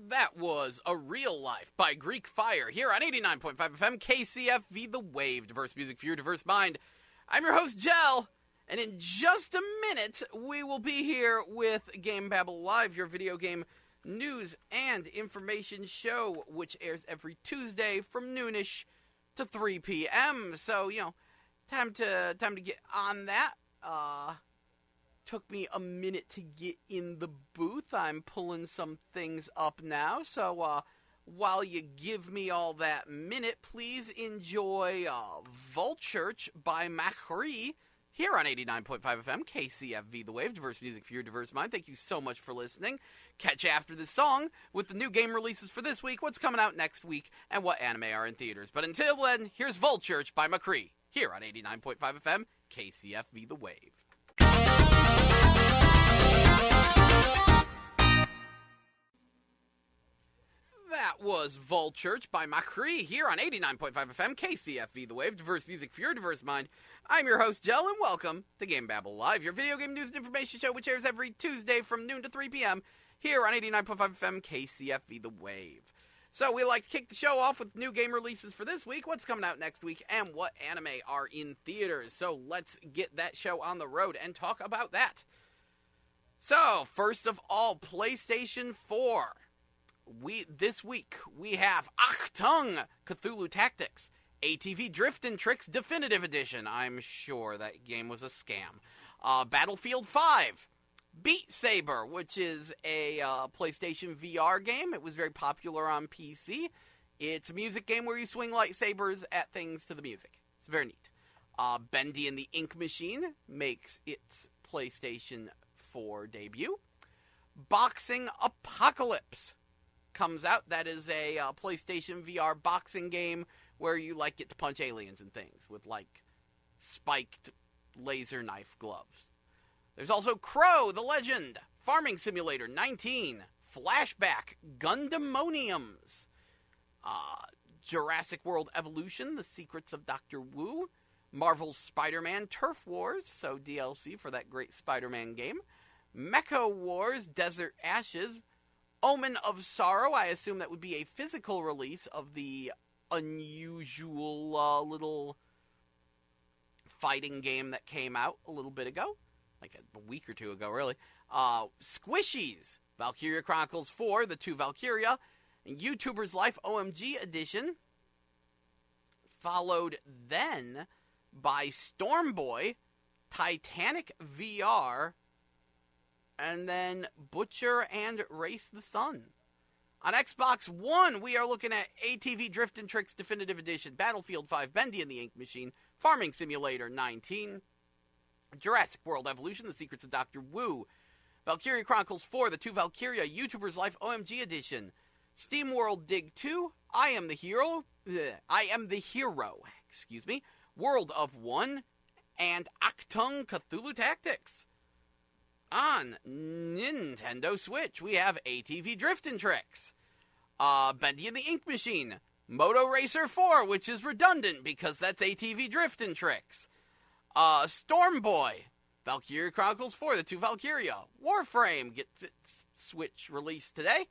That was A Real Life by Greek Fire here on 89.5 FM KCFV, The Wave. Diverse music for your diverse mind. I'm your host, Jel, and in just a minute, we will be here with GameBabble Live, your video game news and information show, which airs every Tuesday from noonish to 3 p.m. So, time to get on that. Took me a minute to get in the booth. I'm pulling some things up now. So, while you give me all that minute, please enjoy Vulchurch by Macri here on 89.5 FM, KCFV, The Wave. Diverse music for your diverse mind. Thank you so much for listening. Catch after this song with the new game releases for this week, what's coming out next week, and what anime are in theaters. But until then, here's Vulchurch by Macri here on 89.5 FM, KCFV, The Wave. That was Vulchurch by Macri here on 89.5 FM, KCFV, The Wave. Diverse music for your diverse mind. I'm your host, Jel, and welcome to GameBabble Live, your video game news and information show, which airs every Tuesday from noon to 3 p.m. here on 89.5 FM, KCFV, The Wave. So we like to kick the show off with new game releases for this week, what's coming out next week, and what anime are in theaters. So let's get that show on the road and talk about that. So, first of all, PlayStation 4. This week, we have Achtung! Cthulhu Tactics, ATV Drift and Tricks Definitive Edition. I'm sure that game was a scam. Battlefield 5. Beat Saber, which is a PlayStation VR game. It was very popular on PC. It's a music game where you swing lightsabers at things to the music. It's very neat. Bendy and the Ink Machine makes its PlayStation 4 debut. Boxing Apocalypse comes out. That is a PlayStation VR boxing game where you get to punch aliens and things with spiked laser knife gloves. There's also Crow the Legend, Farming Simulator 19, Flashback, Gundamoniums, Jurassic World Evolution, The Secrets of Dr. Wu, Marvel's Spider-Man Turf Wars, so DLC for that great Spider-Man game, Mecha Wars Desert Ashes, Omen of Sorrow. I assume that would be a physical release of the unusual little fighting game that came out a little bit ago. Like a week or two ago, really. Squishies, Valkyria Chronicles 4, The Two Valkyria, and YouTuber's Life OMG Edition. Followed then by Stormboy, Titanic VR, and then Butcher and Race the Sun. On Xbox One, we are looking at ATV Drift and Tricks Definitive Edition, Battlefield 5, Bendy and the Ink Machine, Farming Simulator 19, Jurassic World Evolution, The Secrets of Dr. Wu, Valkyria Chronicles 4, The Two Valkyria, YouTuber's Life OMG Edition, Steam World Dig 2, I Am the Hero, World of One, and Achtung! Cthulhu Tactics. On Nintendo Switch, we have ATV Drift and Tricks, Bendy and the Ink Machine, Moto Racer 4, which is redundant because that's ATV Drift and Tricks, Stormboy, Valkyria Chronicles 4, The Two Valkyria, Warframe gets its Switch release today,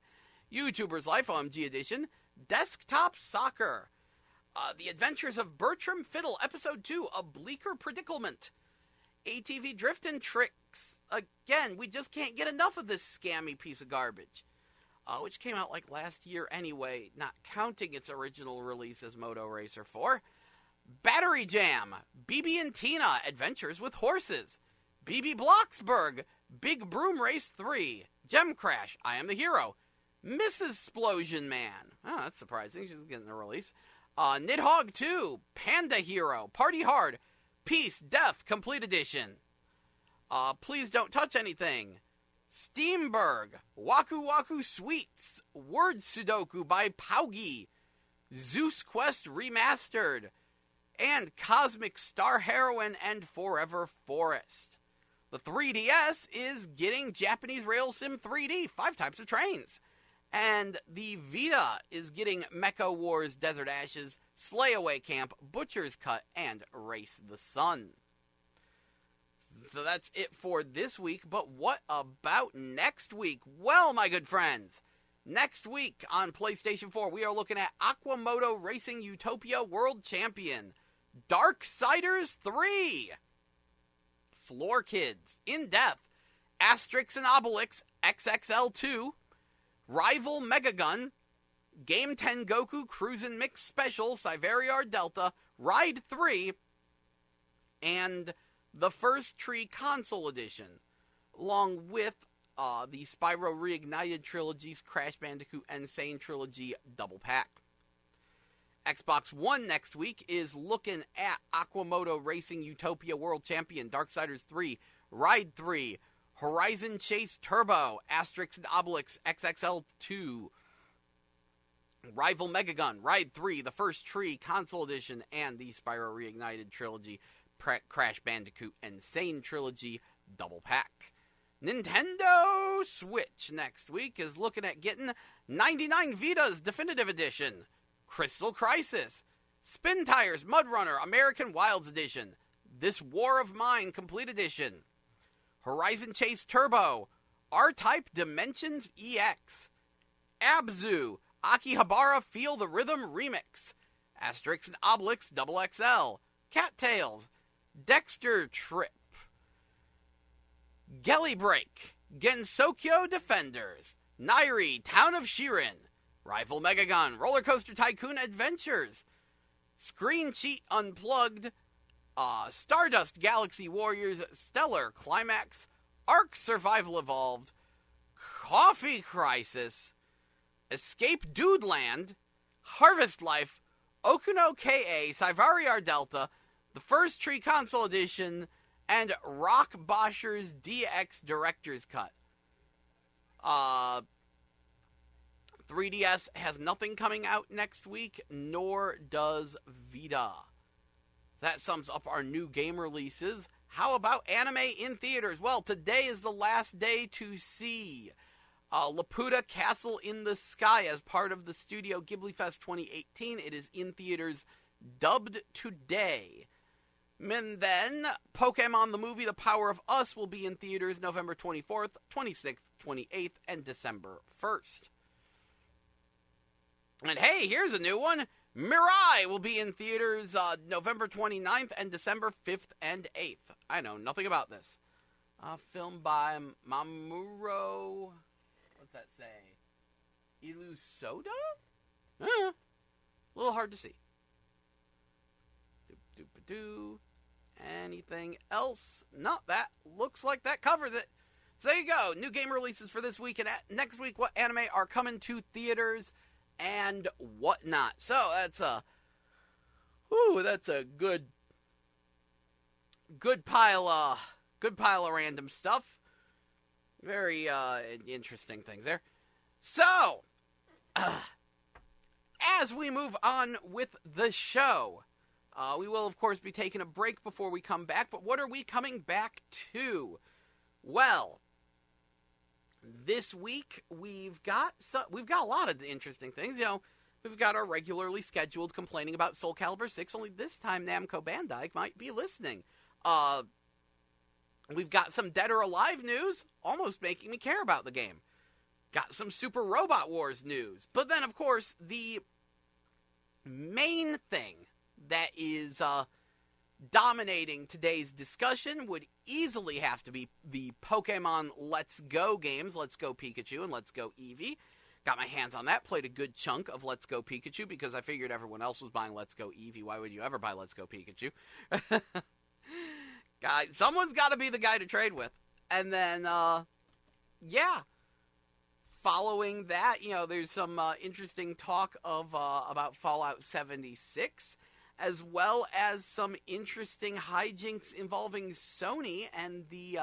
YouTuber's Life OMG Edition, Desktop Soccer, The Adventures of Bertram Fiddle, Episode 2, A Bleaker Predicament, ATV Drift and Tricks. Again, we just can't get enough of this scammy piece of garbage, which came out last year anyway, not counting its original release as Moto Racer 4. Battery Jam, BB and Tina, Adventures with Horses, BB Bloxburg, Big Broom Race 3, Gem Crash, I Am the Hero, Mrs. Splosion Man, oh, that's surprising, she's getting a release, Nidhogg 2, Panda Hero, Party Hard, Peace, Death, Complete Edition, Please Don't Touch Anything, Steamberg, Waku Waku Sweets, Word Sudoku by Paugi, Zeus Quest Remastered, and Cosmic Star Heroine and Forever Forest. The 3DS is getting Japanese Rail Sim 3D, 5 types of trains. And the Vita is getting Mecha Wars Desert Ashes, Slayaway Camp, Butcher's Cut, and Race the Sun. So that's it for this week, but what about next week? Well, my good friends, Next week on PlayStation 4, we are looking at Aquamoto Racing Utopia World Champion, Darksiders 3, Floor Kids, In Death, Asterix and Obelix XXL2, Rival Megagun, Game 10 Goku Cruisin' Mix Special, Cyveriar Delta, Ride 3, and the First Tree Console Edition, along with the Spyro Reignited Trilogy's Crash Bandicoot Insane Trilogy Double Pack. Xbox One next week is looking at Aquamoto Racing Utopia World Champion, Darksiders 3, Ride 3, Horizon Chase Turbo, Asterix and Obelix XXL2, Rival Megagun, Ride 3, the First Tree Console Edition, and the Spyro Reignited Trilogy, Crash Bandicoot Insane Trilogy Double Pack. Nintendo Switch next week is looking at getting 99 Vidas Definitive Edition, Crystal Crisis, Spin Tires Mud Runner American Wilds Edition, This War of Mine Complete Edition, Horizon Chase Turbo, R-Type Dimensions EX, Abzu, Akihabara Feel the Rhythm Remix, Asterix and Obelix XXL, Cattails, Dexter Trip, Gelly Break, Gensokyo Defenders, Nairi Town of Shirin, Rival Megagun, Roller Coaster Tycoon Adventures, Screen Cheat Unplugged, Stardust Galaxy Warriors Stellar Climax, Ark Survival Evolved, Coffee Crisis, Escape Dudeland, Harvest Life, Okuno KA, Cyvariar Delta, the First Tree Console Edition, and Rock Bosher's DX Director's Cut. 3DS has nothing coming out next week, nor does Vita. That sums up our new game releases. How about anime in theaters? Well, today is the last day to see Laputa Castle in the Sky as part of the Studio Ghibli Fest 2018. It is in theaters dubbed today. And then, Pokemon the movie The Power of Us will be in theaters November 24th, 26th, 28th, and December 1st. And hey, here's a new one. Mirai will be in theaters November 29th and December 5th and 8th. I know nothing about this. Filmed by Mamoru... What's that say? Ilusoda? A little hard to see. Doop-doop-a-doo. Anything else? Not that. Looks like that covers it. So there you go. New game releases for this week. And next week, what anime are coming to theaters and whatnot. So that's a good pile of random stuff. Very interesting things there. So, as we move on with the show, we will, of course, be taking a break before we come back. But what are we coming back to? Well, this week we've got a lot of interesting things. You know, we've got our regularly scheduled complaining about Soul Calibur 6. Only this time Namco Bandai might be listening. We've got some Dead or Alive news, almost making me care about the game. Got some Super Robot Wars news. But then, of course, the main thing that is dominating today's discussion would easily have to be the Pokemon Let's Go games, Let's Go Pikachu and Let's Go Eevee. Got my hands on that, played a good chunk of Let's Go Pikachu because I figured everyone else was buying Let's Go Eevee. Why would you ever buy Let's Go Pikachu? Someone's got to be the guy to trade with. And then, following that, you know, there's some interesting talk of about Fallout 76, as well as some interesting hijinks involving Sony and the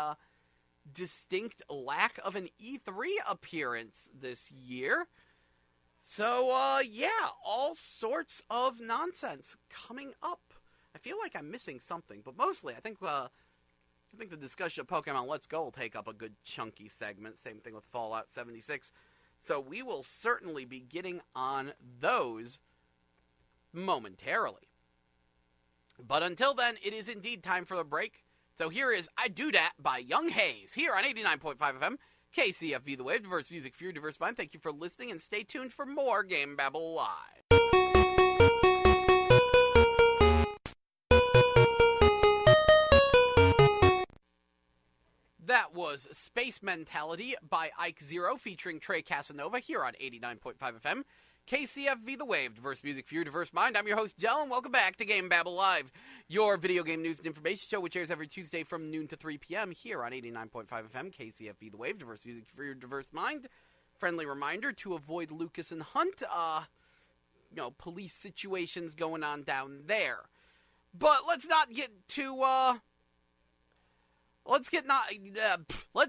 distinct lack of an E3 appearance this year. So, all sorts of nonsense coming up. I feel like I'm missing something, but mostly I think the discussion of Pokemon Let's Go will take up a good chunky segment. Same thing with Fallout 76. So we will certainly be getting on those momentarily. But until then, it is indeed time for the break. So here is I Do Dat by Young Hayes here on 89.5 FM, KCFV The Wave, diverse music for your diverse mind. Thank you for listening, and stay tuned for more GameBabble Live. That was Space Mentality by Ike Zero featuring Trey Casanova here on 89.5 FM. KCFV The Wave, diverse music for your diverse mind. I'm your host, Jell, and welcome back to GameBabble Live, your video game news and information show, which airs every Tuesday from noon to 3 p.m. here on 89.5 FM. KCFV The Wave, diverse music for your diverse mind. Friendly reminder to avoid Lucas and Hunt, police situations going on down there. But let's not get too, let's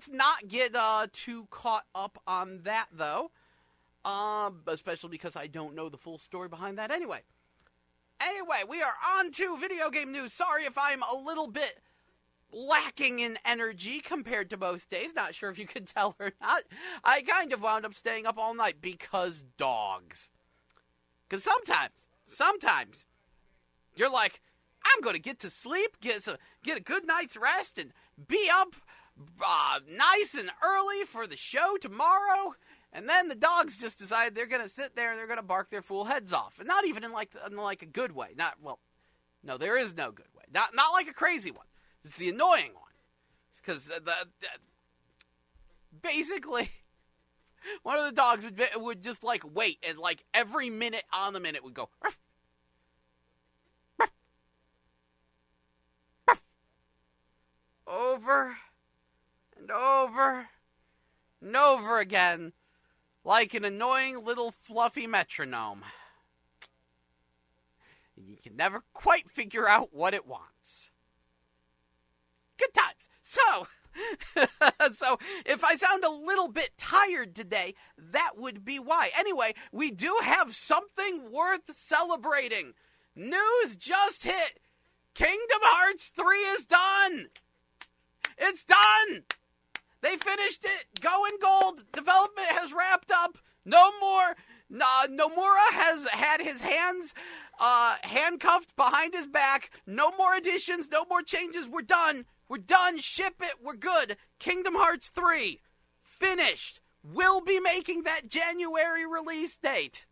not get too caught up on that, though. Especially because I don't know the full story behind that anyway. Anyway, we are on to video game news. Sorry if I'm a little bit lacking in energy compared to most days. Not sure if you could tell or not. I kind of wound up staying up all night because dogs. Because sometimes, you're like, I'm going to get to sleep, get a good night's rest, and be up nice and early for the show tomorrow. And then the dogs just decide they're going to sit there and they're going to bark their fool heads off. And not even in like a good way. No, there is no good way. Not like a crazy one. It's the annoying one. Because basically, one of the dogs would just like wait, and like every minute on the minute would go, ruff, ruff, ruff, over and over and over again, like an annoying little fluffy metronome. You can never quite figure out what it wants. Good times. So if I sound a little bit tired today, that would be why. Anyway, we do have something worth celebrating. News just hit. Kingdom Hearts 3 is done. It's done. They finished it. Going gold. Development has wrapped up. No more. Nomura has had his hands handcuffed behind his back. No more additions. No more changes. We're done. We're done. Ship it. We're good. Kingdom Hearts 3. Finished. We'll be making that January release date.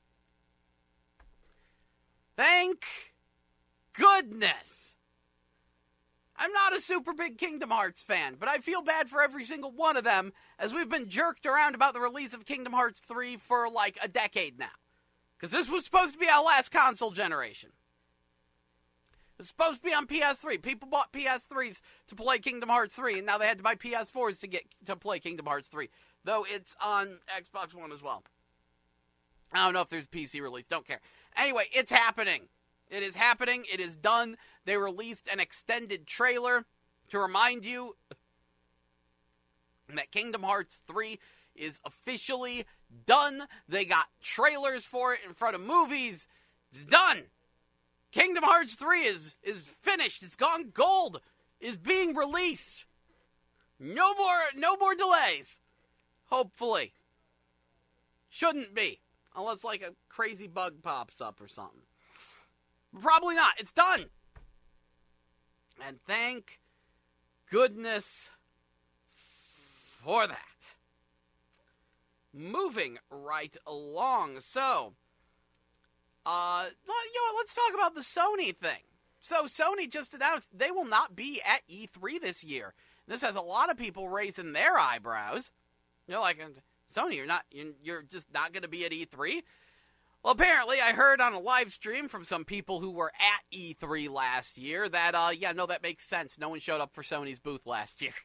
Thank goodness. I'm not a super big Kingdom Hearts fan, but I feel bad for every single one of them, as we've been jerked around about the release of Kingdom Hearts 3 for like a decade now. Because this was supposed to be our last console generation. It was supposed to be on PS3. People bought PS3s to play Kingdom Hearts 3, and now they had to buy PS4s to play Kingdom Hearts 3. Though it's on Xbox One as well. I don't know if there's a PC release. Don't care. Anyway, it's happening. It is happening. It is done. They released an extended trailer to remind you that Kingdom Hearts 3 is officially done. They got trailers for it in front of movies. It's done. Kingdom Hearts 3 is finished. It's gone gold. Is being released. No more delays. Hopefully. Shouldn't be. Unless like a crazy bug pops up or something. Probably not. It's done. And thank goodness for that. Moving right along. So, let's talk about the Sony thing. So, Sony just announced they will not be at E3 this year. This has a lot of people raising their eyebrows. You're like, Sony, you're just not going to be at E3? Well, apparently, I heard on a live stream from some people who were at E3 last year that, that makes sense. No one showed up for Sony's booth last year.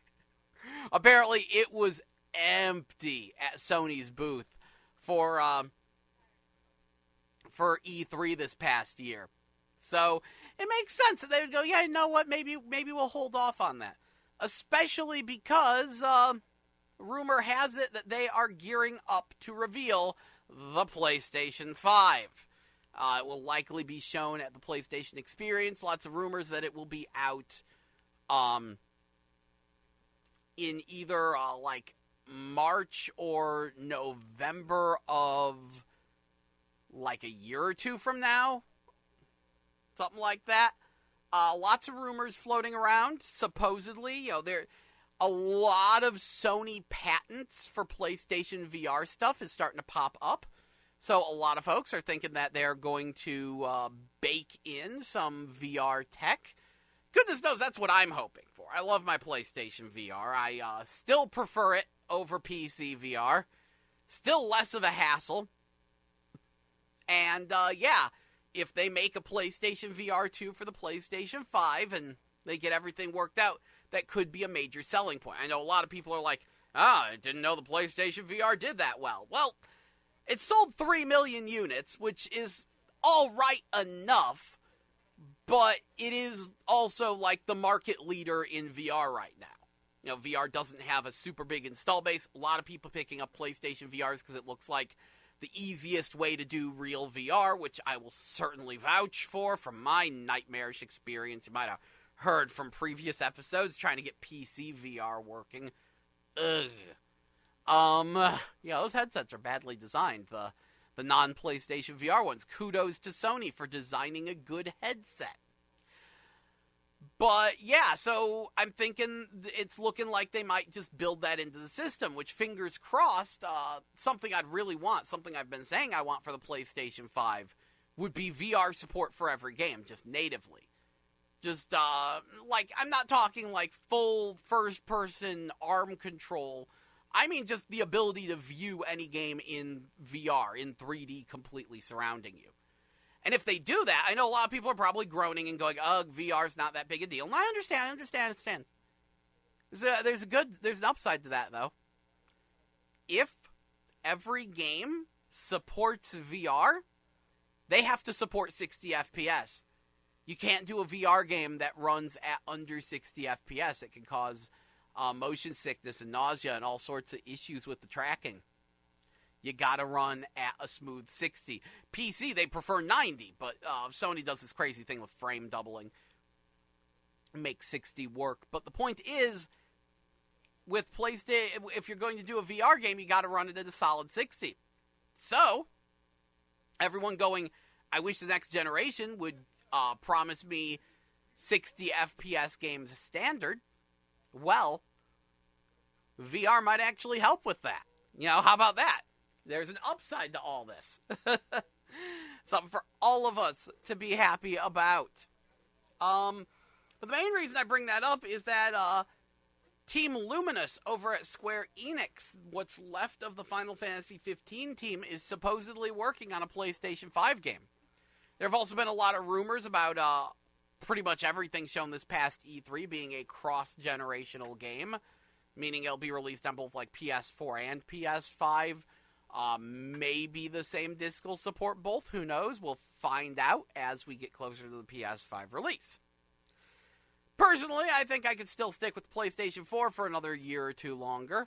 Apparently, it was empty at Sony's booth for E3 this past year. So, it makes sense that they would go, yeah, you know what, maybe we'll hold off on that. Especially because, rumor has it that they are gearing up to reveal the PlayStation 5. It will likely be shown at the PlayStation Experience. Lots of rumors that it will be out in either March or November of like a year or two from now. Something like that. Lots of rumors floating around. Supposedly, A lot of Sony patents for PlayStation VR stuff is starting to pop up. So a lot of folks are thinking that they're going to bake in some VR tech. Goodness knows that's what I'm hoping for. I love my PlayStation VR. I still prefer it over PC VR. Still less of a hassle. And yeah, if they make a PlayStation VR 2 for the PlayStation 5 and they get everything worked out, that could be a major selling point. I know a lot of people are like, I didn't know the PlayStation VR did that well. Well, it sold 3 million units, which is all right enough, but it is also like the market leader in VR right now. You know, VR doesn't have a super big install base. A lot of people picking up PlayStation VRs because it looks like the easiest way to do real VR, which I will certainly vouch for from my nightmarish experience. You might have heard from previous episodes trying to get PC VR working. Ugh. Yeah, those headsets are badly designed. The non-PlayStation VR ones. Kudos to Sony for designing a good headset. But yeah, so I'm thinking it's looking like they might just build that into the system, which, fingers crossed, something I'd really want, something I've been saying I want for the PlayStation 5, would be VR support for every game, just natively. Just, like, I'm not talking like full first-person arm control. I mean just the ability to view any game in VR, in 3D, completely surrounding you. And if they do that, I know a lot of people are probably groaning and going, ugh, VR's not that big a deal. And I understand. There's an upside to that, though. If every game supports VR, they have to support 60 FPS. You can't do a VR game that runs at under 60 FPS. It can cause motion sickness and nausea and all sorts of issues with the tracking. You gotta run at a smooth 60. PC, they prefer 90, but Sony does this crazy thing with frame doubling. Make 60 work. But the point is, with PlayStation, if you're going to do a VR game, you gotta run it at a solid 60. So, everyone going, I wish the next generation would promise me 60 FPS games standard. Well, VR might actually help with that. You know, how about that? There's an upside to all this. Something for all of us to be happy about. But the main reason I bring that up is that Team Luminous over at Square Enix, what's left of the Final Fantasy 15 team, is supposedly working on a PlayStation 5 game. There have also been a lot of rumors about pretty much everything shown this past E3 being a cross-generational game, meaning it'll be released on both like PS4 and PS5. Maybe the same disc will support both. Who knows? We'll find out as we get closer to the PS5 release. Personally, I think I could still stick with PlayStation 4 for another year or two longer.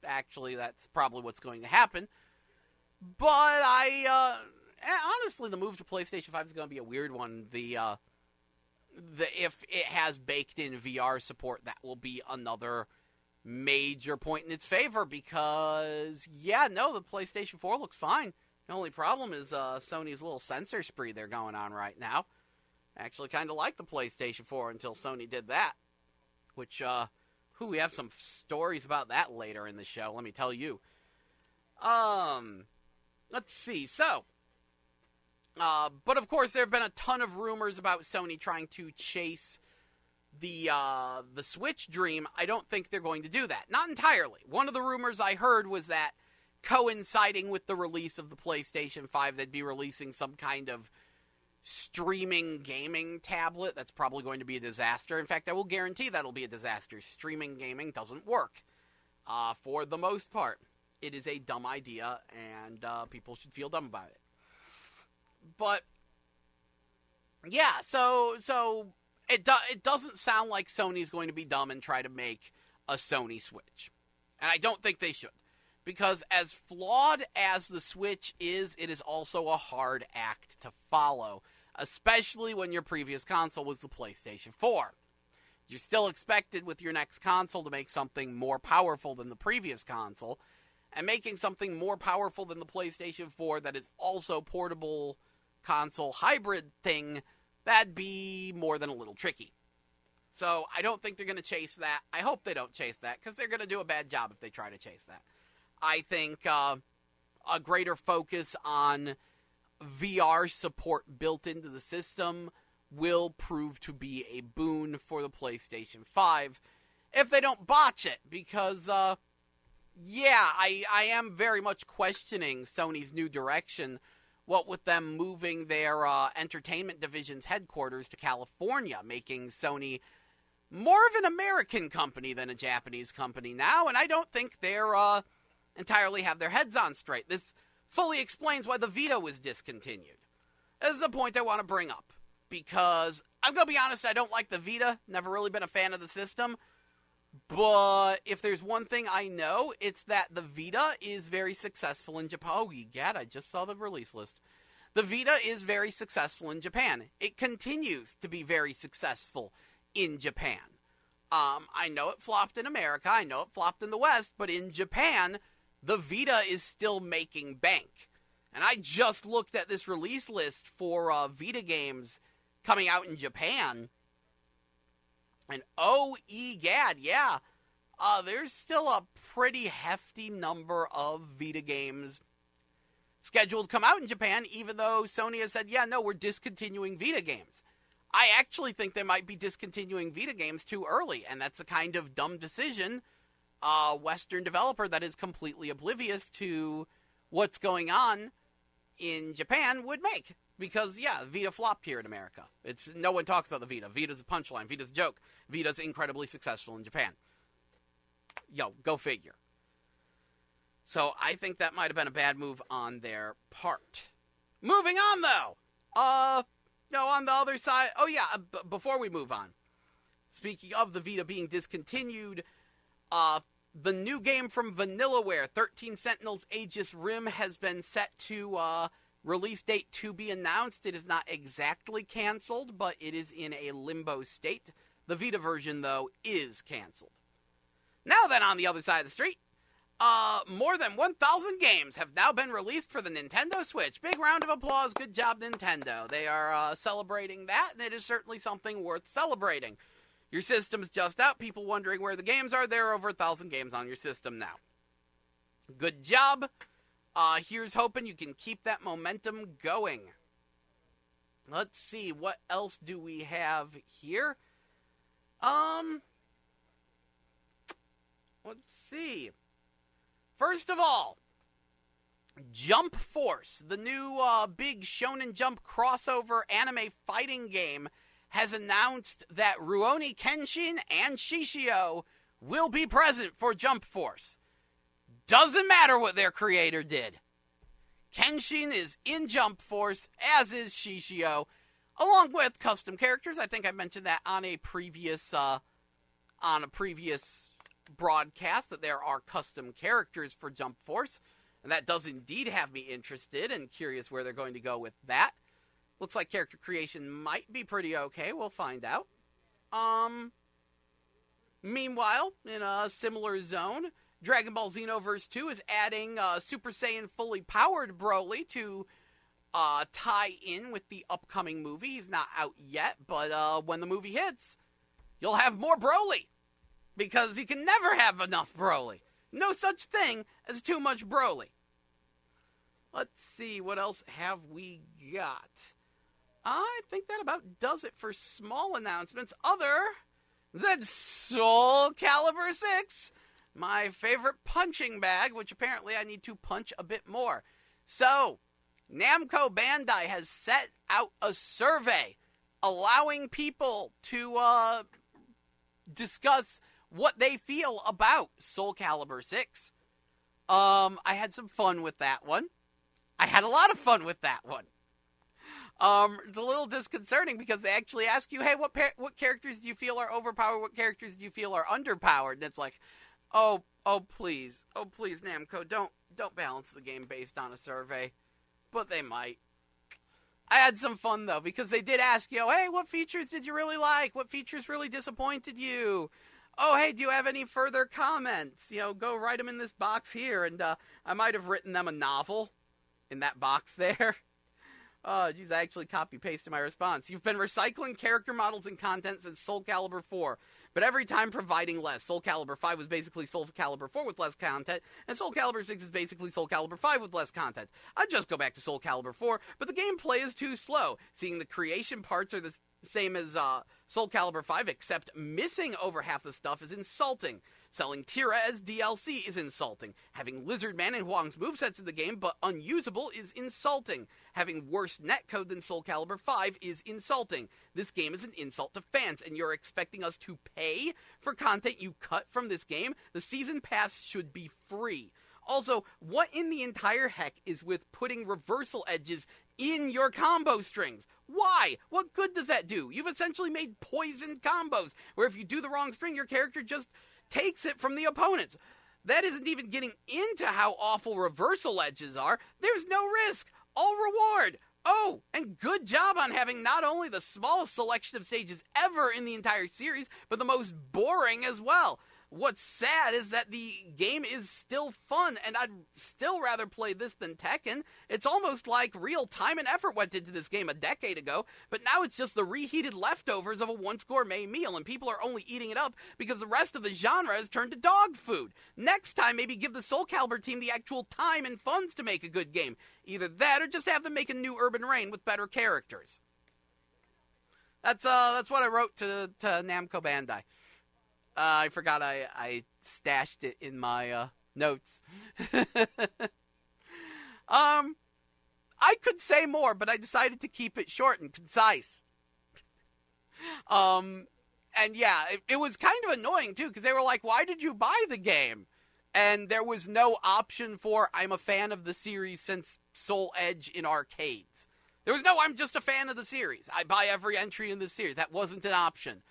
Actually, that's probably what's going to happen. But honestly, the move to PlayStation 5 is going to be a weird one. If it has baked in VR support, that will be another major point in its favor, because, yeah, no, the PlayStation 4 looks fine. The only problem is Sony's little censor spree they're going on right now. I actually kind of like the PlayStation 4 until Sony did that, which, we have some stories about that later in the show, let me tell you. Let's see, so, but of course there have been a ton of rumors about Sony trying to chase the Switch dream. I don't think they're going to do that. Not entirely. One of the rumors I heard was that coinciding with the release of the PlayStation 5, they'd be releasing some kind of streaming gaming tablet. That's probably going to be a disaster. In fact, I will guarantee that'll be a disaster. Streaming gaming doesn't work. For the most part. It is a dumb idea, and people should feel dumb about it. But, yeah, so it doesn't sound like Sony's going to be dumb and try to make a Sony Switch. And I don't think they should. Because as flawed as the Switch is, it is also a hard act to follow. Especially when your previous console was the PlayStation 4. You're still expected with your next console to make something more powerful than the previous console. And making something more powerful than the PlayStation 4 that is also portable console hybrid thing, that'd be more than a little tricky. So I don't think they're going to chase that. I hope they don't chase that, because they're going to do a bad job if they try to chase that. I think a greater focus on VR support built into the system will prove to be a boon for the PlayStation 5 if they don't botch it, because, I am very much questioning Sony's new direction, what with them moving their entertainment division's headquarters to California, making Sony more of an American company than a Japanese company now, and I don't think they're entirely have their heads on straight. This fully explains why the Vita was discontinued. This is the point I want to bring up, because I'm going to be honest, I don't like the Vita, never really been a fan of the system, but if there's one thing I know, it's that the Vita is very successful in Japan. Oh, egad, I just saw the release list. The Vita is very successful in Japan. It continues to be very successful in Japan. I know it flopped in America, I know it flopped in the West, but in Japan, the Vita is still making bank. And I just looked at this release list for Vita games coming out in Japan, and oh, egad, yeah, there's still a pretty hefty number of Vita games scheduled to come out in Japan, even though Sony has said, yeah, no, we're discontinuing Vita games. I actually think they might be discontinuing Vita games too early, and that's the kind of dumb decision a Western developer that is completely oblivious to what's going on in Japan would make. Because, yeah, Vita flopped here in America. No one talks about the Vita. Vita's a punchline. Vita's a joke. Vita's incredibly successful in Japan. Yo, go figure. So I think that might have been a bad move on their part. Moving on, though. On the other side. Oh, yeah, before we move on. Speaking of the Vita being discontinued, the new game from Vanillaware, 13 Sentinels Aegis Rim, has been set to release date to be announced. It is not exactly canceled, but it is in a limbo state. The Vita version, though, is canceled. Now then, on the other side of the street, more than 1,000 games have now been released for the Nintendo Switch. Big round of applause. Good job, Nintendo. They are celebrating that, and it is certainly something worth celebrating. Your system's just out. People wondering where the games are. There are over 1,000 games on your system now. Good job. Here's hoping you can keep that momentum going. Let's see, what else do we have here? Let's see. First of all, Jump Force, the new big Shonen Jump crossover anime fighting game, has announced that Rurouni Kenshin and Shishio will be present for Jump Force. Doesn't matter what their creator did. Kenshin is in Jump Force, as is Shishio, along with custom characters. I think I mentioned that on a previous broadcast, that there are custom characters for Jump Force, and that does indeed have me interested and curious where they're going to go with that. Looks like character creation might be pretty okay. We'll find out. Meanwhile, in a similar zone, Dragon Ball Xenoverse 2 is adding Super Saiyan fully powered Broly to tie in with the upcoming movie. He's not out yet, but when the movie hits, you'll have more Broly. Because you can never have enough Broly. No such thing as too much Broly. Let's see, what else have we got? I think that about does it for small announcements, other than Soul Calibur 6, my favorite punching bag, which apparently I need to punch a bit more. So, Namco Bandai has set out a survey allowing people to discuss what they feel about Soul Calibur 6. I had some fun with that one. I had a lot of fun with that one. It's a little disconcerting because they actually ask you, hey, what characters do you feel are overpowered? What characters do you feel are underpowered? And it's like, oh, please, Namco, don't balance the game based on a survey. But they might. I had some fun, though, because they did ask you, hey, what features did you really like? What features really disappointed you? Oh, hey, do you have any further comments? Go write them in this box here. And I might have written them a novel in that box there. Oh, geez, I actually copy-pasted my response. You've been recycling character models and content since Soul Calibur 4, but every time providing less. Soul Calibur 5 was basically Soul Calibur 4 with less content, and Soul Calibur 6 is basically Soul Calibur 5 with less content. I'd just go back to Soul Calibur 4, but the gameplay is too slow. Seeing the creation parts are the same as Soul Calibur 5, except missing over half the stuff is insulting. Selling Tira as DLC is insulting. Having Lizardman and Huang's movesets in the game but unusable is insulting. Having worse netcode than Soul Calibur 5 is insulting. This game is an insult to fans, and you're expecting us to pay for content you cut from this game? The season pass should be free. Also, what in the entire heck is with putting reversal edges in your combo strings? Why? What good does that do? You've essentially made poisoned combos, where if you do the wrong string, your character just takes it from the opponents. That isn't even getting into how awful reversal edges are. There's no risk, all reward. Oh, and good job on having not only the smallest selection of stages ever in the entire series, but the most boring as well. What's sad is that the game is still fun, and I'd still rather play this than Tekken. It's almost like real time and effort went into this game a decade ago, but now it's just the reheated leftovers of a once gourmet meal, and people are only eating it up because the rest of the genre has turned to dog food. Next time, maybe give the Soul Calibur team the actual time and funds to make a good game. Either that, or just have them make a new Urban Reign with better characters. That's what I wrote to Namco Bandai. I forgot I stashed it in my notes. I could say more, but I decided to keep it short and concise. And yeah, it was kind of annoying too, because they were like, why did you buy the game? And there was no option for, I'm a fan of the series since Soul Edge in arcades. There was no, I'm just a fan of the series. I buy every entry in the series. That wasn't an option.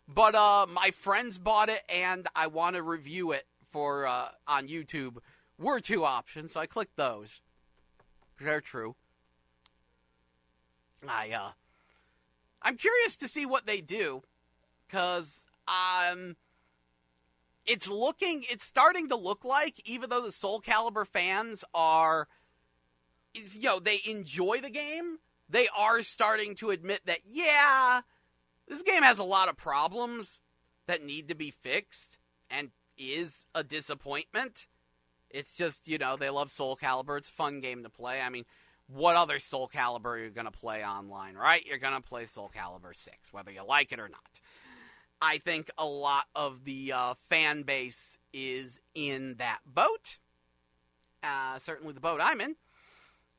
But my friends bought it, and I want to review it for on YouTube. Were two options, so I clicked those. They're true. I'm curious to see what they do, because it's starting to look like, even though the Soul Calibur fans they enjoy the game, they are starting to admit that, yeah, this game has a lot of problems that need to be fixed and is a disappointment. It's just, they love Soul Calibur. It's a fun game to play. I mean, what other Soul Calibur are you going to play online, right? You're going to play Soul Calibur 6, whether you like it or not. I think a lot of the fan base is in that boat. Certainly the boat I'm in.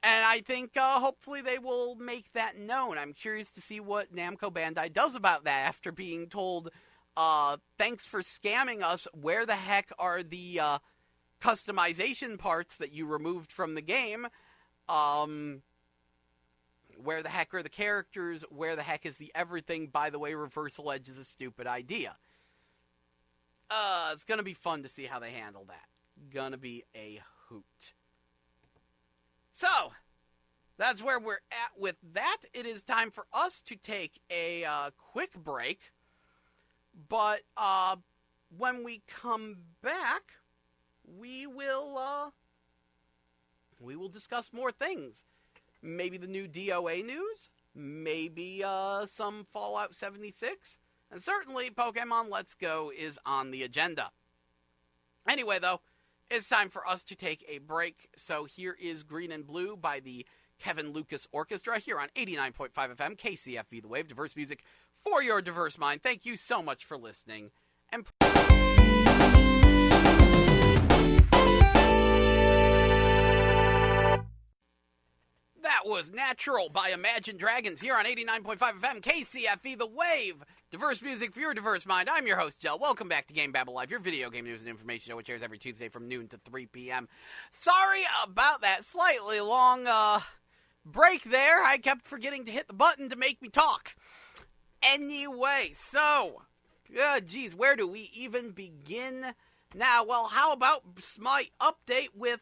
And I think hopefully they will make that known. I'm curious to see what Namco Bandai does about that after being told, thanks for scamming us. Where the heck are the customization parts that you removed from the game? Where the heck are the characters? Where the heck is the everything? By the way, reversal edge is a stupid idea. It's going to be fun to see how they handle that. Gonna be a hoot. So, that's where we're at with that. It is time for us to take a quick break. But when we come back, we will discuss more things. Maybe the new DOA news, maybe some Fallout 76, and certainly Pokemon Let's Go is on the agenda. Anyway, though, it's time for us to take a break, so here is Green and Blue by the Kevin Lucas Orchestra here on 89.5 FM, KCFV The Wave, diverse music for your diverse mind. Thank you so much for listening, and that was Natural by Imagine Dragons here on 89.5 FM, KCFV The Wave. Diverse music for your diverse mind. I'm your host, Jell. Welcome back to GameBabble Live, your video game news and information show, which airs every Tuesday from noon to 3 p.m. Sorry about that slightly long break there. I kept forgetting to hit the button to make me talk. Anyway, so, geez, where do we even begin now? Well, how about my update with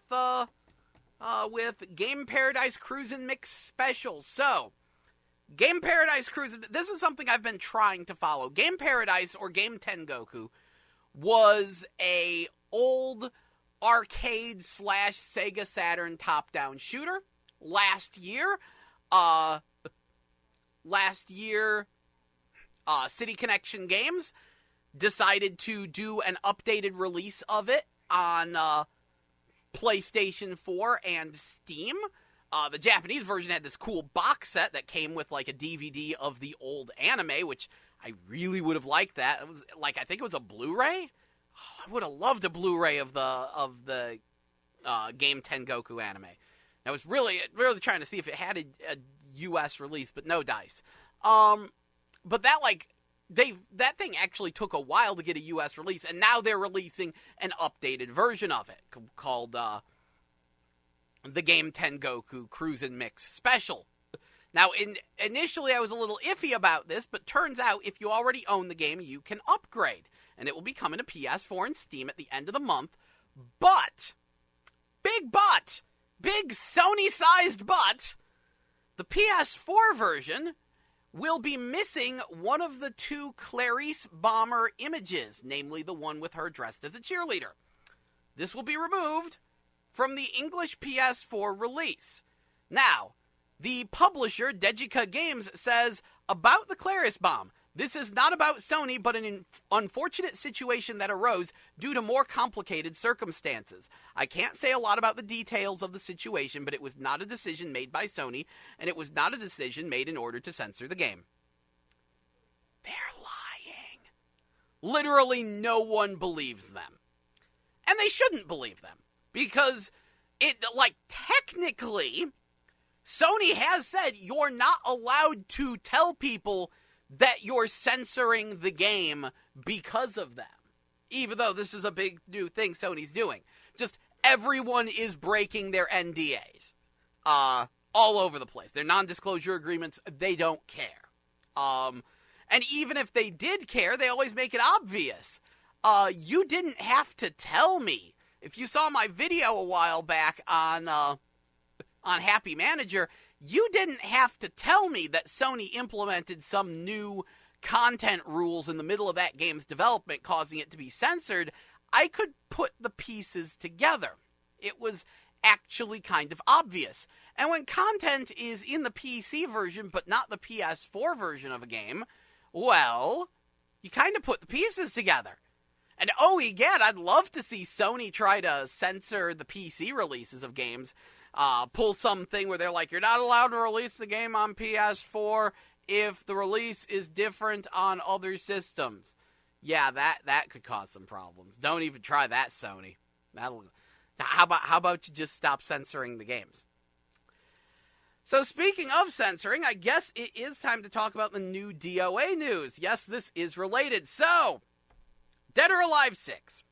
Game Paradise Cruisin' Mix Specials. So, Game Paradise Cruisin', this is something I've been trying to follow. Game Paradise, or Game Tengoku, was a old arcade / Sega Saturn top-down shooter last year. last year, City Connection Games decided to do an updated release of it on PlayStation 4 and Steam. The Japanese version had this cool box set that came with like a DVD of the old anime, which I really would have liked that. It was like, I think it was a Blu-ray. Oh, I would have loved a Blu-ray of the Game Tengoku anime. I was really trying to see if it had a U.S. release, but no dice. But that thing actually took a while to get a U.S. release, and now they're releasing an updated version of it called the Game Tengoku Cruisin' Mix Special. Now, initially I was a little iffy about this, but turns out if you already own the game, you can upgrade, and it will be coming to PS4 and Steam at the end of the month. But, big Sony-sized but, the PS4 version will be missing one of the two Clarice Bomber images, namely the one with her dressed as a cheerleader. This will be removed from the English PS4 release. Now, the publisher, Dejika Games, says about the Clarice Bomb, this is not about Sony, but an unfortunate situation that arose due to more complicated circumstances. I can't say a lot about the details of the situation, but it was not a decision made by Sony, and it was not a decision made in order to censor the game. They're lying. Literally no one believes them. And they shouldn't believe them. Because technically, Sony has said you're not allowed to tell people that you're censoring the game because of them. Even though this is a big new thing Sony's doing. Just everyone is breaking their NDAs. All over the place. Their non-disclosure agreements, they don't care. And even if they did care, they always make it obvious. You didn't have to tell me. If you saw my video a while back on Happy Manager, you didn't have to tell me that Sony implemented some new content rules in the middle of that game's development, causing it to be censored. I could put the pieces together. It was actually kind of obvious. And when content is in the PC version, but not the PS4 version of a game, well, you kind of put the pieces together. And again, I'd love to see Sony try to censor the PC releases of games. Pull something where they're like, you're not allowed to release the game on PS4 if the release is different on other systems. Yeah, that could cause some problems. Don't even try that, Sony. How about you just stop censoring the games? So speaking of censoring, I guess it is time to talk about the new DOA news. Yes, this is related. So, Dead or Alive 6.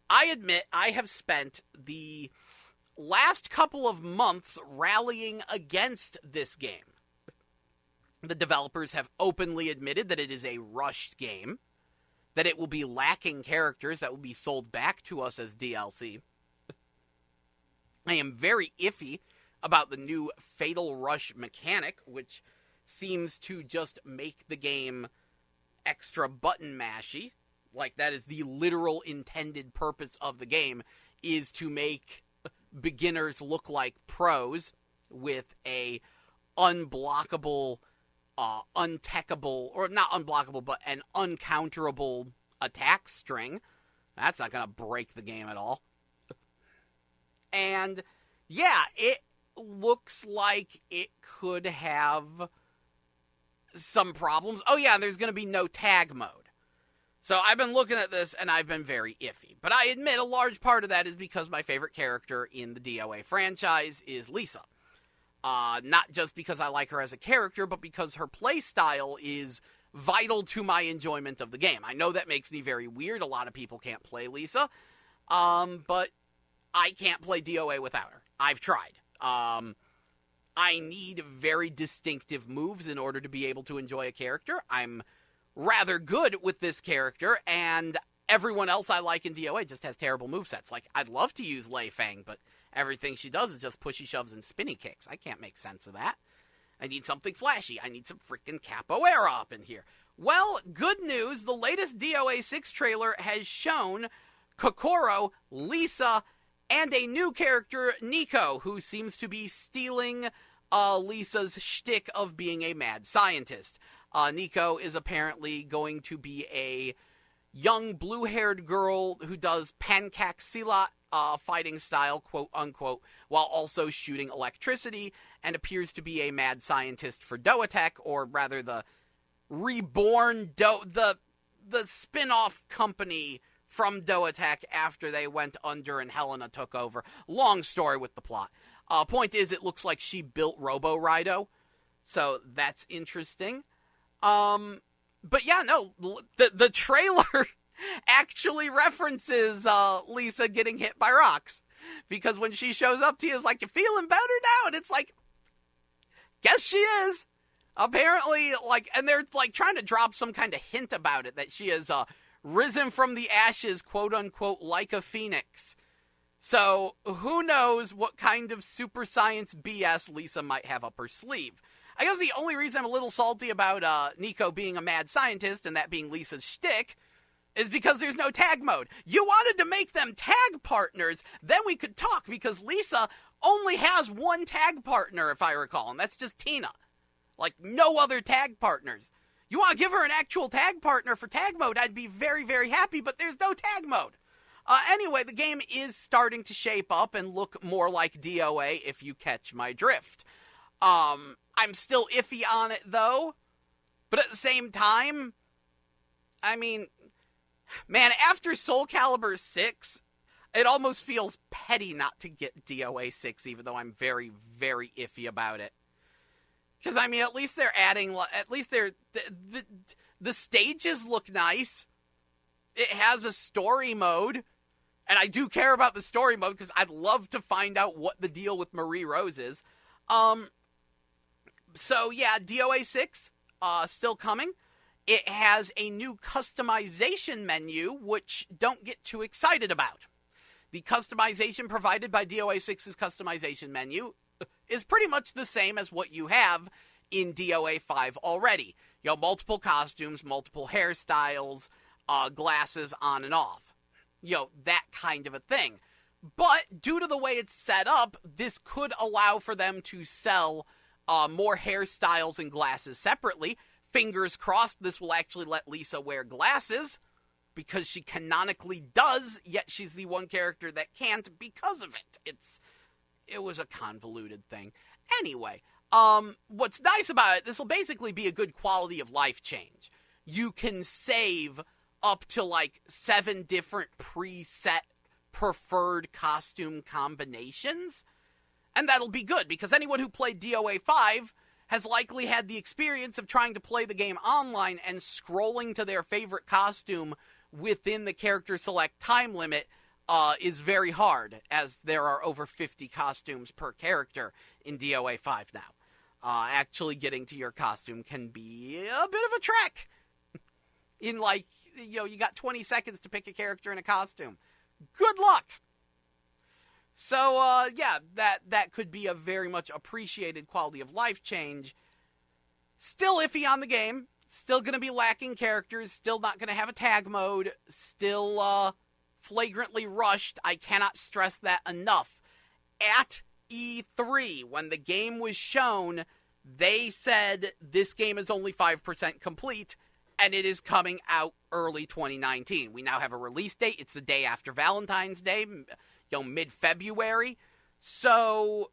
I admit I have spent the last couple of months rallying against this game. The developers have openly admitted that it is a rushed game, that it will be lacking characters that will be sold back to us as DLC. I am very iffy about the new Fatal Rush mechanic, which seems to just make the game extra button mashy. Like, that is the literal intended purpose of the game, is to make beginners look like pros with a unblockable, untechable, or not unblockable, but an uncounterable attack string. That's not going to break the game at all. And, yeah, it looks like it could have some problems. Oh, yeah, there's going to be no tag mode. So I've been looking at this, and I've been very iffy. But I admit a large part of that is because my favorite character in the DOA franchise is Lisa. Not just because I like her as a character, but because her playstyle is vital to my enjoyment of the game. I know that makes me very weird. A lot of people can't play Lisa. But I can't play DOA without her. I've tried. I need very distinctive moves in order to be able to enjoy a character. I'm rather good with this character, and everyone else I like in DOA just has terrible movesets. Like, I'd love to use Lei Fang, but everything she does is just pushy shoves and spinny kicks. I can't make sense of that. I need something flashy. I need some freaking capoeira up in here. Well, good news. The latest DOA 6 trailer has shown Kokoro, Lisa, and a new character, Nico, who seems to be stealing Lisa's shtick of being a mad scientist. Nico is apparently going to be a young blue-haired girl who does pancake-silat fighting style, quote-unquote, while also shooting electricity, and appears to be a mad scientist for DOATech, or rather the reborn the spin-off company from DOATech after they went under and Helena took over. Long story with the plot. Point is, it looks like she built Robo-Rido, so that's interesting. But yeah, no, the trailer actually references Lisa getting hit by rocks. Because when she shows up to you, it's like, you feeling better now? And it's like, guess she is. Apparently, like, and they're like trying to drop some kind of hint about it, that she has risen from the ashes, quote unquote, like a phoenix. So who knows what kind of super science BS Lisa might have up her sleeve. I guess the only reason I'm a little salty about Nico being a mad scientist and that being Lisa's shtick is because there's no tag mode. You wanted to make them tag partners, then we could talk, because Lisa only has one tag partner, if I recall, and that's just Tina. Like, no other tag partners. You want to give her an actual tag partner for tag mode, I'd be very, very happy, but there's no tag mode. Anyway, the game is starting to shape up and look more like DOA, if you catch my drift. I'm still iffy on it, though. But at the same time, I mean, man, after Soul Calibur 6, it almost feels petty not to get DOA 6, even though I'm very, very iffy about it. Because, I mean, at least they're adding, at least they're, the stages look nice. It has a story mode. And I do care about the story mode, because I'd love to find out what the deal with Marie Rose is. So, yeah, DOA 6, still coming. It has a new customization menu, which don't get too excited about. The customization provided by DOA 6's customization menu is pretty much the same as what you have in DOA 5 already. You know, multiple costumes, multiple hairstyles, glasses on and off. You know, that kind of a thing. But due to the way it's set up, this could allow for them to sell more hairstyles and glasses separately. Fingers crossed this will actually let Lisa wear glasses, because she canonically does, yet she's the one character that can't because of it. It was a convoluted thing. Anyway, what's nice about it, this will basically be a good quality of life change. You can save up to like 7 different preset preferred costume combinations. And that'll be good, because anyone who played DOA 5 has likely had the experience of trying to play the game online and scrolling to their favorite costume within the character select time limit is very hard, as there are over 50 costumes per character in DOA 5 now. Actually getting to your costume can be a bit of a trek. In like, you know, you got 20 seconds to pick a character in a costume. Good luck! So, yeah, that could be a very much appreciated quality of life change. Still iffy on the game. Still going to be lacking characters. Still not going to have a tag mode. Still, flagrantly rushed. I cannot stress that enough. At E3, when the game was shown, they said this game is only 5% complete, and it is coming out early 2019. We now have a release date. It's the day after Valentine's Day, you know, mid-February. So,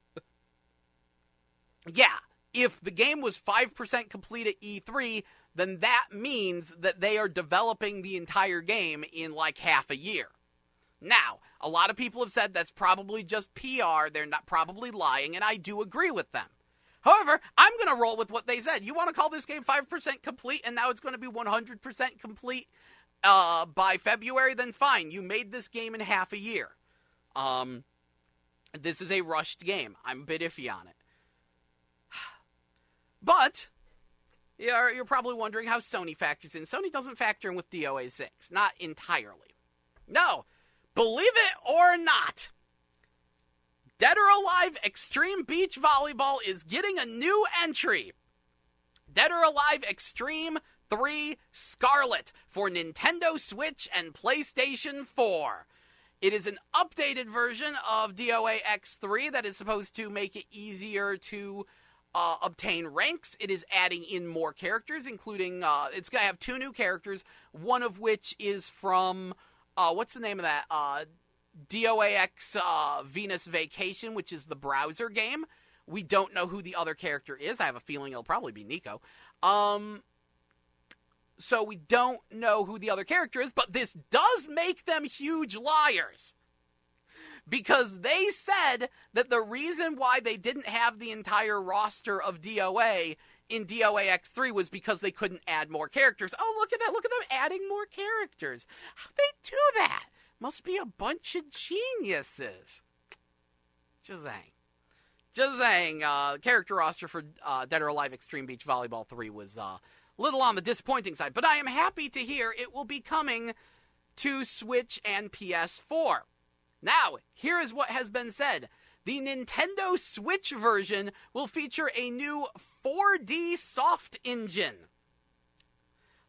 yeah, if the game was 5% complete at E3, then that means that they are developing the entire game in like half a year. Now, a lot of people have said that's probably just PR, they're not probably lying, and I do agree with them. However, I'm going to roll with what they said. You want to call this game 5% complete, and now it's going to be 100% complete by February, then fine. You made this game in half a year. This is a rushed game. I'm a bit iffy on it. But you're probably wondering how Sony factors in. Sony doesn't factor in with DOA 6. Not entirely. No. Believe it or not, Dead or Alive Extreme Beach Volleyball is getting a new entry. Dead or Alive Extreme 3 Scarlet for Nintendo Switch and PlayStation 4. It is an updated version of DOAX3 that is supposed to make it easier to obtain ranks. It is adding in more characters, including, it's going to have 2 new characters, one of which is from, what's the name of that? DOAX Venus Vacation, which is the browser game. We don't know who the other character is. I have a feeling it'll probably be Nico. So we don't know who the other character is, but this does make them huge liars. Because they said that the reason why they didn't have the entire roster of DOA in DOAX3 was because they couldn't add more characters. Oh, look at that. Look at them adding more characters. How'd they do that? Must be a bunch of geniuses. Just saying. Character roster for Dead or Alive Extreme Beach Volleyball 3 was a little on the disappointing side. But I am happy to hear it will be coming to Switch and PS4. Now, here is what has been said. The Nintendo Switch version will feature a new 4D soft engine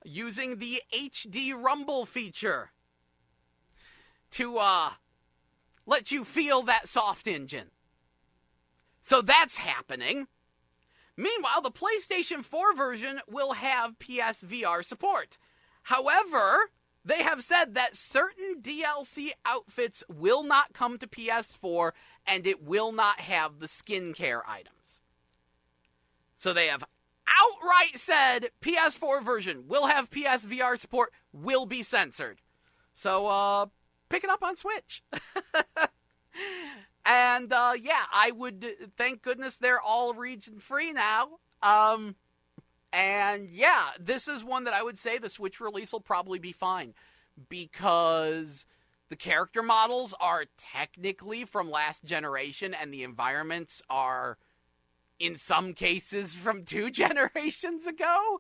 using the HD Rumble feature to let you feel that soft engine. So that's happening. Meanwhile, the PlayStation 4 version will have PSVR support. However, they have said that certain DLC outfits will not come to PS4, and it will not have the skincare items. So they have outright said PS4 version will have PSVR support, will be censored. So, pick it up on Switch. And, yeah, I would, thank goodness they're all region-free now. And, yeah, this is one that I would say the Switch release will probably be fine. Because the character models are technically from last generation, and the environments are, in some cases, from 2 generations ago.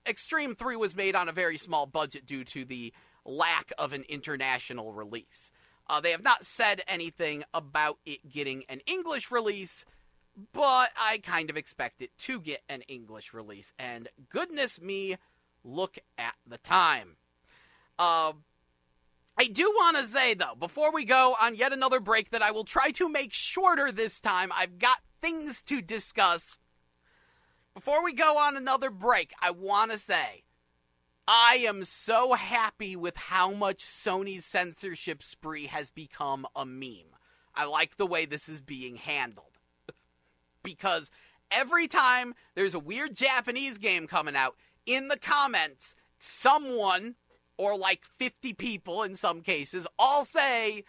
Extreme 3 was made on a very small budget due to the lack of an international release. They have not said anything about it getting an English release, but I kind of expect it to get an English release. And goodness me, look at the time. I do want to say, though, before we go on yet another break that I will try to make shorter this time, I've got things to discuss. Before we go on another break, I want to say, I am so happy with how much Sony's censorship spree has become a meme. I like the way this is being handled. Because every time there's a weird Japanese game coming out, in the comments, someone, or like 50 people in some cases, all say,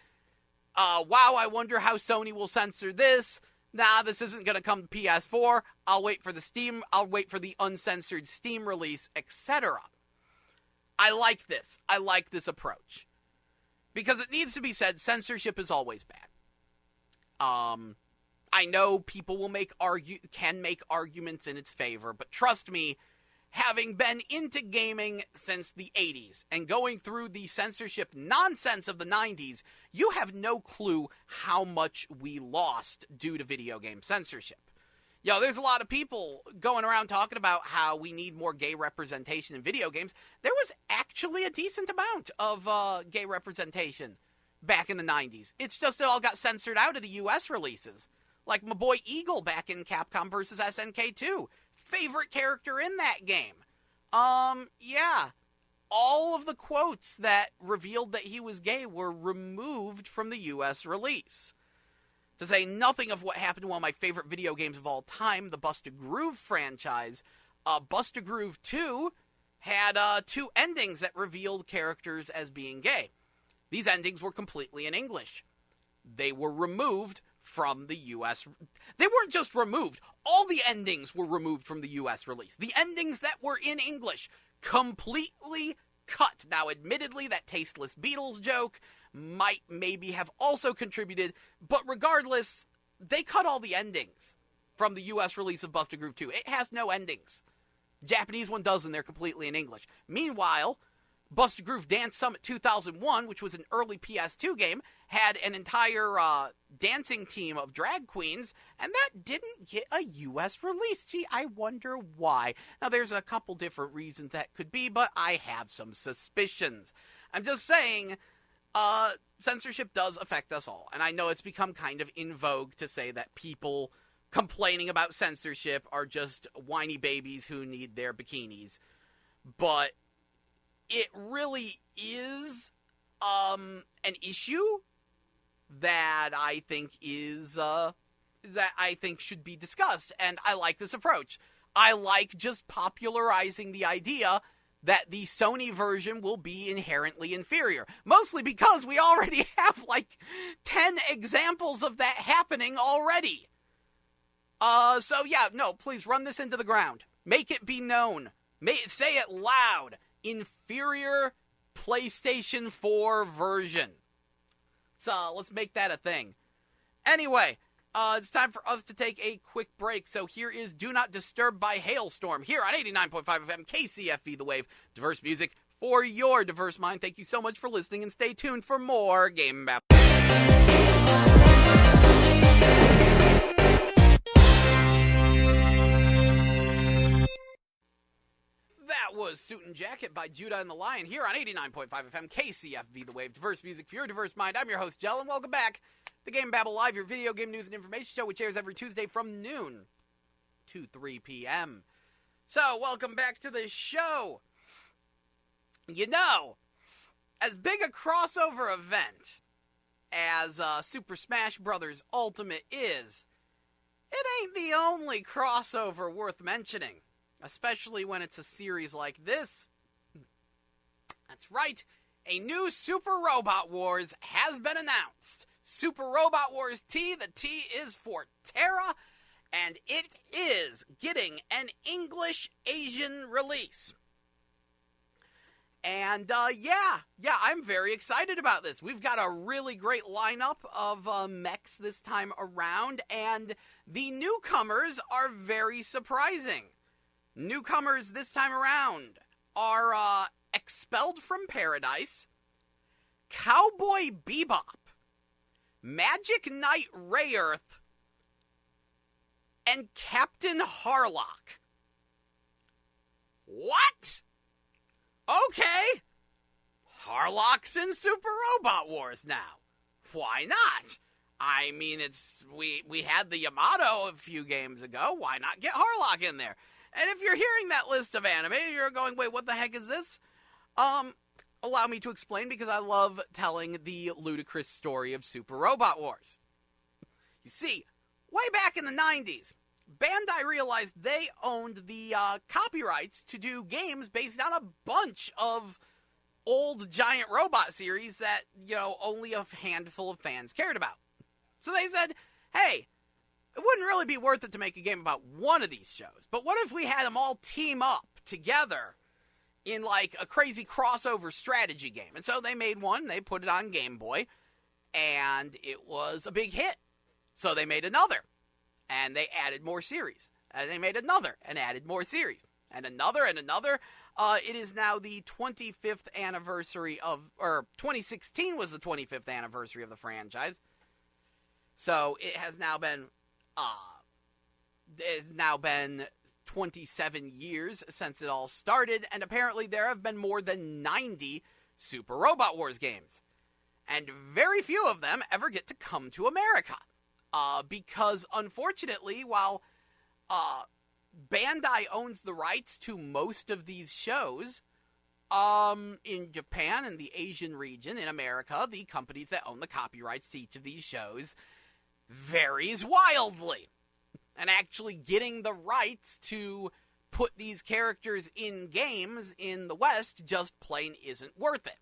wow, I wonder how Sony will censor this. Nah, this isn't going to come to PS4. I'll wait for the uncensored Steam release, etc. I like this. I like this approach. Because it needs to be said, censorship is always bad. I know people can make arguments in its favor, but trust me, having been into gaming since the 80s and going through the censorship nonsense of the 90s, you have no clue how much we lost due to video game censorship. There's a lot of people going around talking about how we need more gay representation in video games. There was actually a decent amount of gay representation back in the 90s. It's just it all got censored out of the US releases. Like my boy Eagle back in Capcom vs. SNK 2. Favorite character in that game. Yeah. All of the quotes that revealed that he was gay were removed from the US release. To say nothing of what happened to one of my favorite video games of all time, the Busta Groove franchise. Busta Groove 2 had 2 endings that revealed characters as being gay. These endings were completely in English. They were removed from the US. They weren't just removed. All the endings were removed from the US release. The endings that were in English, completely cut. Now, admittedly, that tasteless Beatles joke might maybe have also contributed, but regardless, they cut all the endings from the US release of Busta Groove 2. It has no endings. Japanese one does, and they're completely in English. Meanwhile, Busta Groove Dance Summit 2001, which was an early PS2 game, had an entire dancing team of drag queens, and that didn't get a US release. Gee, I wonder why. Now, there's a couple different reasons that could be, but I have some suspicions. I'm just saying, censorship does affect us all, and I know it's become kind of in vogue to say that people complaining about censorship are just whiny babies who need their bikinis. But it really is an issue that I think should be discussed, and I like this approach. I like just popularizing the idea that the Sony version will be inherently inferior. Mostly because we already have, 10 examples of that happening already. So yeah, no, please run this into the ground. Make it be known. Say it loud. Inferior PlayStation 4 version. So let's make that a thing. Anyway, it's time for us to take a quick break. So here is Do Not Disturb by Hailstorm here on 89.5 FM KCFE The Wave. Diverse music for your diverse mind. Thank you so much for listening, and stay tuned for more GameBabble. That was Suit and Jacket by Judah and the Lion here on 89.5 FM KCFV The Wave. Diverse music for your diverse mind. I'm your host, Jell, and welcome back to GameBabble Live, your video game news and information show, which airs every Tuesday from noon to 3 p.m. So, welcome back to the show. You know, as big a crossover event as Super Smash Bros. Ultimate is, it ain't the only crossover worth mentioning. Especially when it's a series like this. That's right, a new Super Robot Wars has been announced. Super Robot Wars T, the T is for Terra, and it is getting an English Asian release. And yeah, I'm very excited about this. We've got a really great lineup of mechs this time around, and the newcomers are very surprising. Newcomers this time around are Expelled from Paradise, Cowboy Bebop, Magic Knight Rayearth, and Captain Harlock. What? Okay. Harlock's in Super Robot Wars now. Why not? I mean, we had the Yamato a few games ago. Why not get Harlock in there? And if you're hearing that list of anime, you're going, wait, what the heck is this? Allow me to explain, because I love telling the ludicrous story of Super Robot Wars. You see, way back in the 90s, Bandai realized they owned the copyrights to do games based on a bunch of old giant robot series that, only a handful of fans cared about. So they said, hey, it wouldn't really be worth it to make a game about one of these shows, but what if we had them all team up together in a crazy crossover strategy game? And so they made one, they put it on Game Boy, and it was a big hit. So they made another, and they added more series. And they made another, and added more series. And another, and another. It is now the 25th anniversary or 2016 was the 25th anniversary of the franchise. So it has now been 27 years since it all started, and apparently there have been more than 90 Super Robot Wars games. And very few of them ever get to come to America. Because, unfortunately, while Bandai owns the rights to most of these shows, in Japan and the Asian region, in America, the companies that own the copyrights to each of these shows varies wildly. And actually getting the rights to put these characters in games in the West just plain isn't worth it.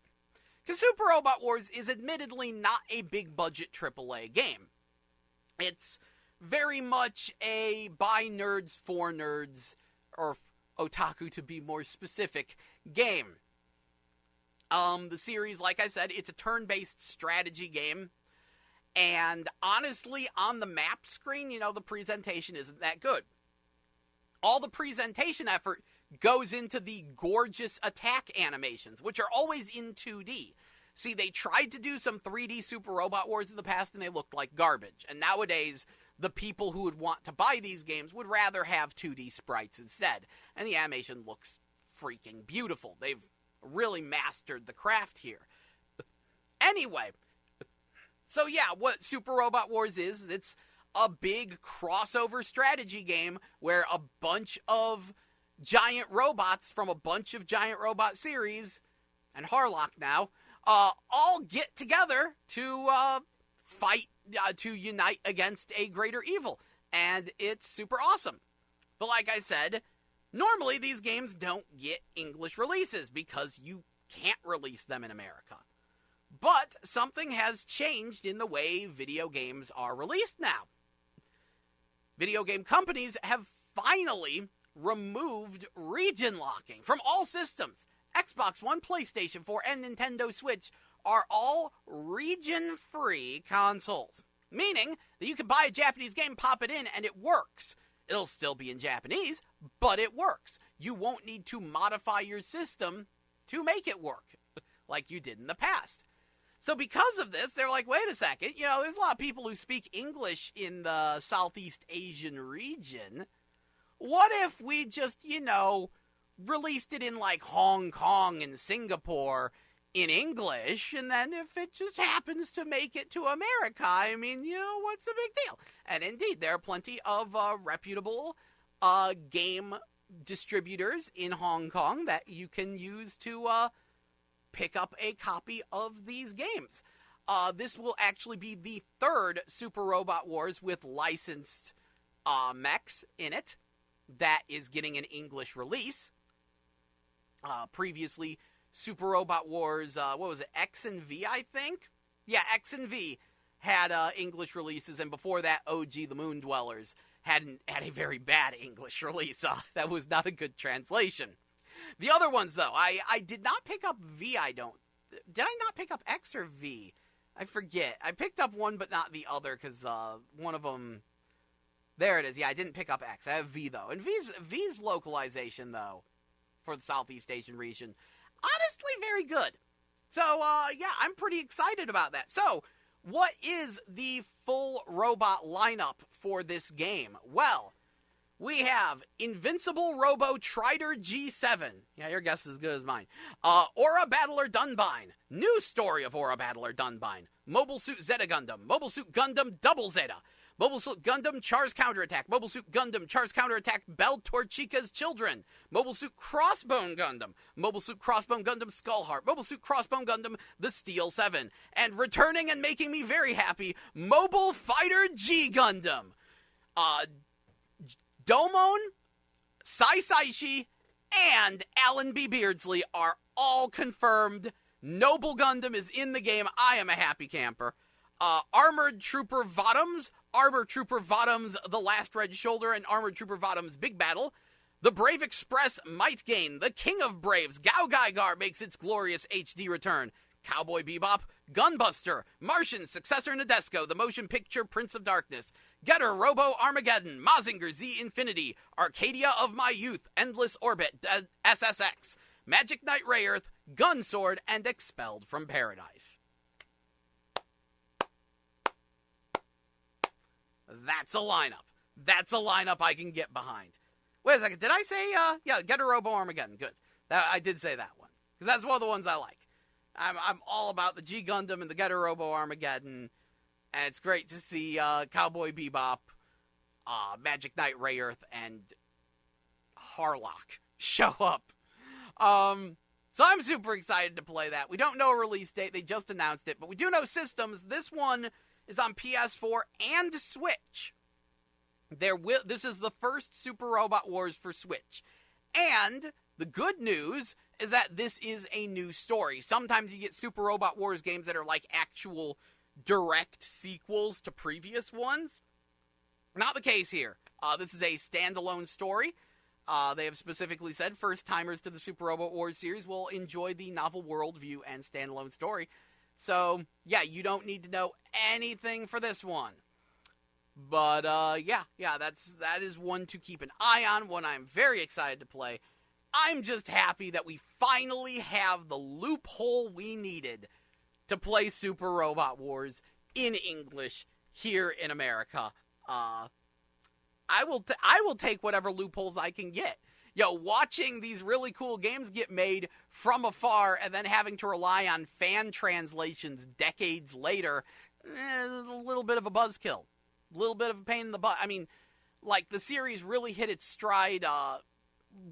Because Super Robot Wars is admittedly not a big-budget AAA game. It's very much a by nerds, for nerds, or otaku to be more specific, game. The series, like I said, it's a turn-based strategy game. And honestly, on the map screen, the presentation isn't that good. All the presentation effort goes into the gorgeous attack animations, which are always in 2D. See, they tried to do some 3D Super Robot Wars in the past, and they looked like garbage. And nowadays, the people who would want to buy these games would rather have 2D sprites instead. And the animation looks freaking beautiful. They've really mastered the craft here. Anyway, so yeah, what Super Robot Wars is, it's a big crossover strategy game where a bunch of giant robots from a bunch of giant robot series, and Harlock now, all get together to fight, to unite against a greater evil. And it's super awesome. But like I said, normally these games don't get English releases because you can't release them in America. But something has changed in the way video games are released now. Video game companies have finally removed region locking from all systems. Xbox One, PlayStation 4, and Nintendo Switch are all region-free consoles. Meaning that you can buy a Japanese game, pop it in, and it works. It'll still be in Japanese, but it works. You won't need to modify your system to make it work, like you did in the past. So because of this, they're like, wait a second, there's a lot of people who speak English in the Southeast Asian region. What if we just, released it in like Hong Kong and Singapore in English, and then if it just happens to make it to America, what's the big deal? And indeed, there are plenty of reputable game distributors in Hong Kong that you can use to pick up a copy of these games. This will actually be the third Super Robot Wars with licensed mechs in it that is getting an English release. Previously, Super Robot Wars, X and V, I think? Yeah, X and V had English releases, and before that, OG The Moon Dwellers had a very bad English release. That was not a good translation. The other ones, though, I did not pick up V, Did I not pick up X or V? I forget. I picked up one, but not the other, because one of them... There it is. Yeah, I didn't pick up X. I have V, though. And V's localization, though, for the Southeast Asian region, honestly very good. So, yeah, I'm pretty excited about that. So, what is the full robot lineup for this game? Well, we have Invincible Robo Trider G7. Yeah, your guess is as good as mine. Aura Battler Dunbine. New story of Aura Battler Dunbine. Mobile Suit Zeta Gundam. Mobile Suit Gundam Double Zeta. Mobile Suit Gundam Char's Counterattack. Mobile Suit Gundam Char's Counterattack Bell Torchica's Children. Mobile Suit Crossbone Gundam. Mobile Suit Crossbone Gundam Skullheart. Mobile Suit Crossbone Gundam The Steel 7. And returning and making me very happy, Mobile Fighter G Gundam. Domon, Sai Saishi, and Alan B. Beardsley are all confirmed. Noble Gundam is in the game. I am a happy camper. Armored Trooper Vodums, Armored Trooper Vodums The Last Red Shoulder, and Armored Trooper Vodums Big Battle. The Brave Express Might Gain, the King of Braves, Gao Gaigar makes its glorious HD return. Cowboy Bebop, Gunbuster, Martian Successor Nadesco, the motion picture Prince of Darkness, Getter Robo Armageddon, Mazinger Z Infinity, Arcadia of My Youth, Endless Orbit, SSX, Magic Knight Rayearth, Gunsword, and Expelled from Paradise. That's a lineup. That's a lineup I can get behind. Wait a second, did I say, Getter Robo Armageddon? Good. I did say that one, because that's one of the ones I like. I'm all about the G Gundam and the Getter Robo Armageddon, and it's great to see Cowboy Bebop, Magic Knight Rayearth, and Harlock show up. So I'm super excited to play that. We don't know a release date, they just announced it, but we do know systems. This one is on PS4 and Switch. This is the first Super Robot Wars for Switch. And the good news is that this is a new story. Sometimes you get Super Robot Wars games that are like actual direct sequels to previous ones. Not the case here. This is a standalone story. They have specifically said first-timers to the Super Robot Wars series will enjoy the novel worldview and standalone story. So, yeah, you don't need to know anything for this one. But, that is one to keep an eye on, one I'm very excited to play. I'm just happy that we finally have the loophole we needed to play Super Robot Wars in English here in America. I will take whatever loopholes I can get. Watching these really cool games get made from afar and then having to rely on fan translations decades later is a little bit of a buzzkill. little bit of a pain in the butt. I mean, like, the series really hit its stride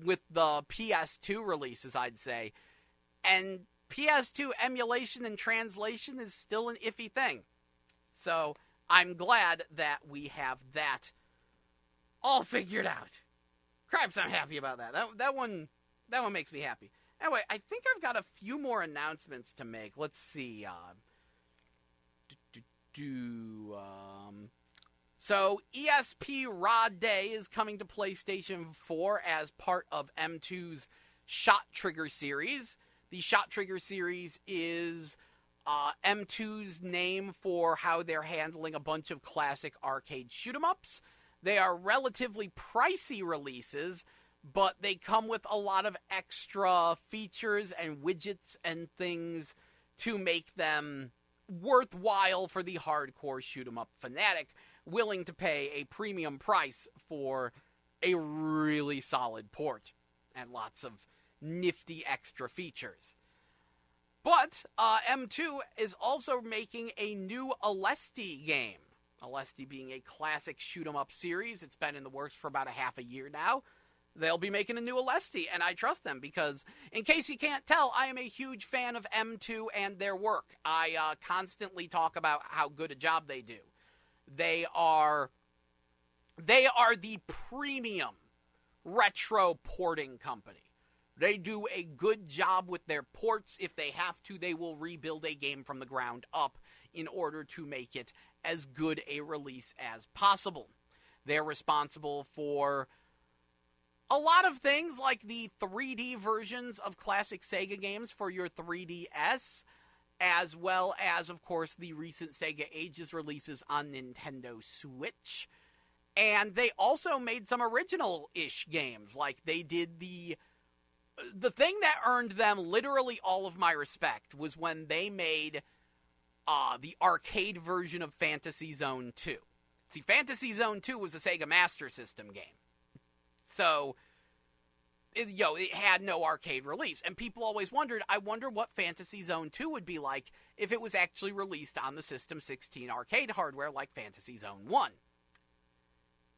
with the PS2 releases, I'd say. And PS2 emulation and translation is still an iffy thing. So I'm glad that we have that all figured out. Cripes, I'm happy about that. That one makes me happy. Anyway, I think I've got a few more announcements to make. Let's see. So ESP Raw Day is coming to PlayStation 4 as part of M2's Shot Trigger series. The Shot Trigger series is M2's name for how they're handling a bunch of classic arcade shoot-'em-ups. They are relatively pricey releases, but they come with a lot of extra features and widgets and things to make them worthwhile for the hardcore shoot-'em-up fanatic, willing to pay a premium price for a really solid port and lots of nifty extra features. But M2 is also making a new Alesti game. Alesti being a classic shoot-'em-up series. It's been in the works for about a half a year now. They'll be making a new Alesti, and I trust them because, in case you can't tell, I am a huge fan of M2 and their work. I constantly talk about how good a job they do. They are the premium retro porting company. They do a good job with their ports. If they have to, they will rebuild a game from the ground up in order to make it as good a release as possible. They're responsible for a lot of things like the 3D versions of classic Sega games for your 3DS, as well as, of course, the recent Sega Ages releases on Nintendo Switch. And they also made some original-ish games, like they did the thing that earned them literally all of my respect was when they made the arcade version of Fantasy Zone 2. See, Fantasy Zone 2 was a Sega Master System game. So, it had no arcade release. And people always wondered, I wonder what Fantasy Zone 2 would be like if it was actually released on the System 16 arcade hardware like Fantasy Zone 1.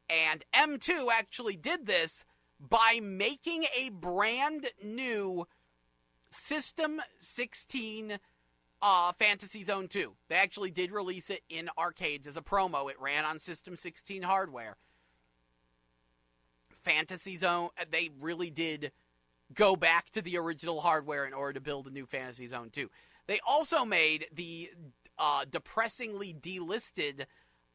And M2 actually did this by making a brand new System 16 Fantasy Zone 2. They actually did release it in arcades as a promo. It ran on System 16 hardware. Fantasy Zone, they really did go back to the original hardware in order to build a new Fantasy Zone 2. They also made the depressingly delisted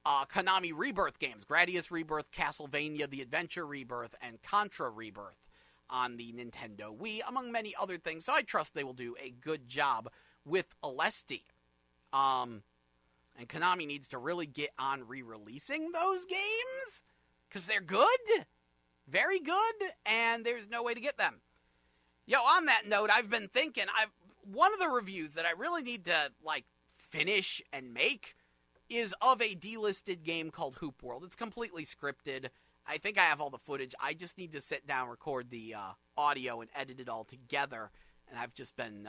Konami Rebirth games, Gradius Rebirth, Castlevania The Adventure Rebirth, and Contra Rebirth on the Nintendo Wii, among many other things, so I trust they will do a good job with Alesti. And Konami needs to really get on re-releasing those games, because they're good, very good, and there's no way to get them. On that note, I've been thinking, one of the reviews that I really need to, finish and make is of a delisted game called Hoop World. It's completely scripted. I think I have all the footage. I just need to sit down, record the audio, and edit it all together. And I've just been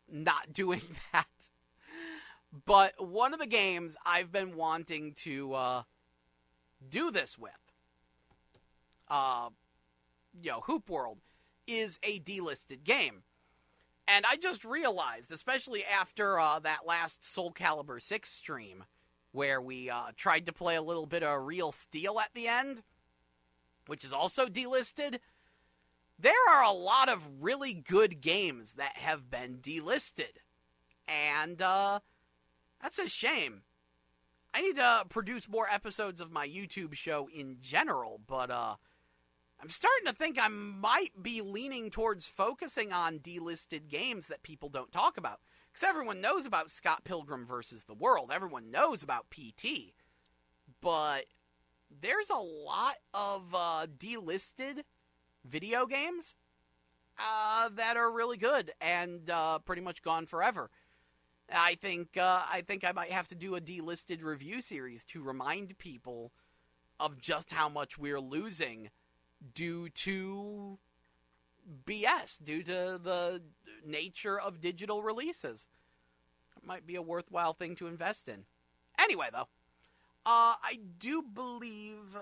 not doing that. But one of the games I've been wanting to do this with, Hoop World, is a delisted game. And I just realized, especially after that last Soul Calibur 6 stream, where we tried to play a little bit of Real Steel at the end, which is also delisted, there are a lot of really good games that have been delisted. And that's a shame. I need to produce more episodes of my YouTube show in general, but I'm starting to think I might be leaning towards focusing on delisted games that people don't talk about. Because everyone knows about Scott Pilgrim vs. the World. Everyone knows about PT. But there's a lot of delisted video games that are really good and pretty much gone forever. I think I might have to do a delisted review series to remind people of just how much we're losing due to BS, due to the nature of digital releases. It might be a worthwhile thing to invest in. Anyway, though, I do believe,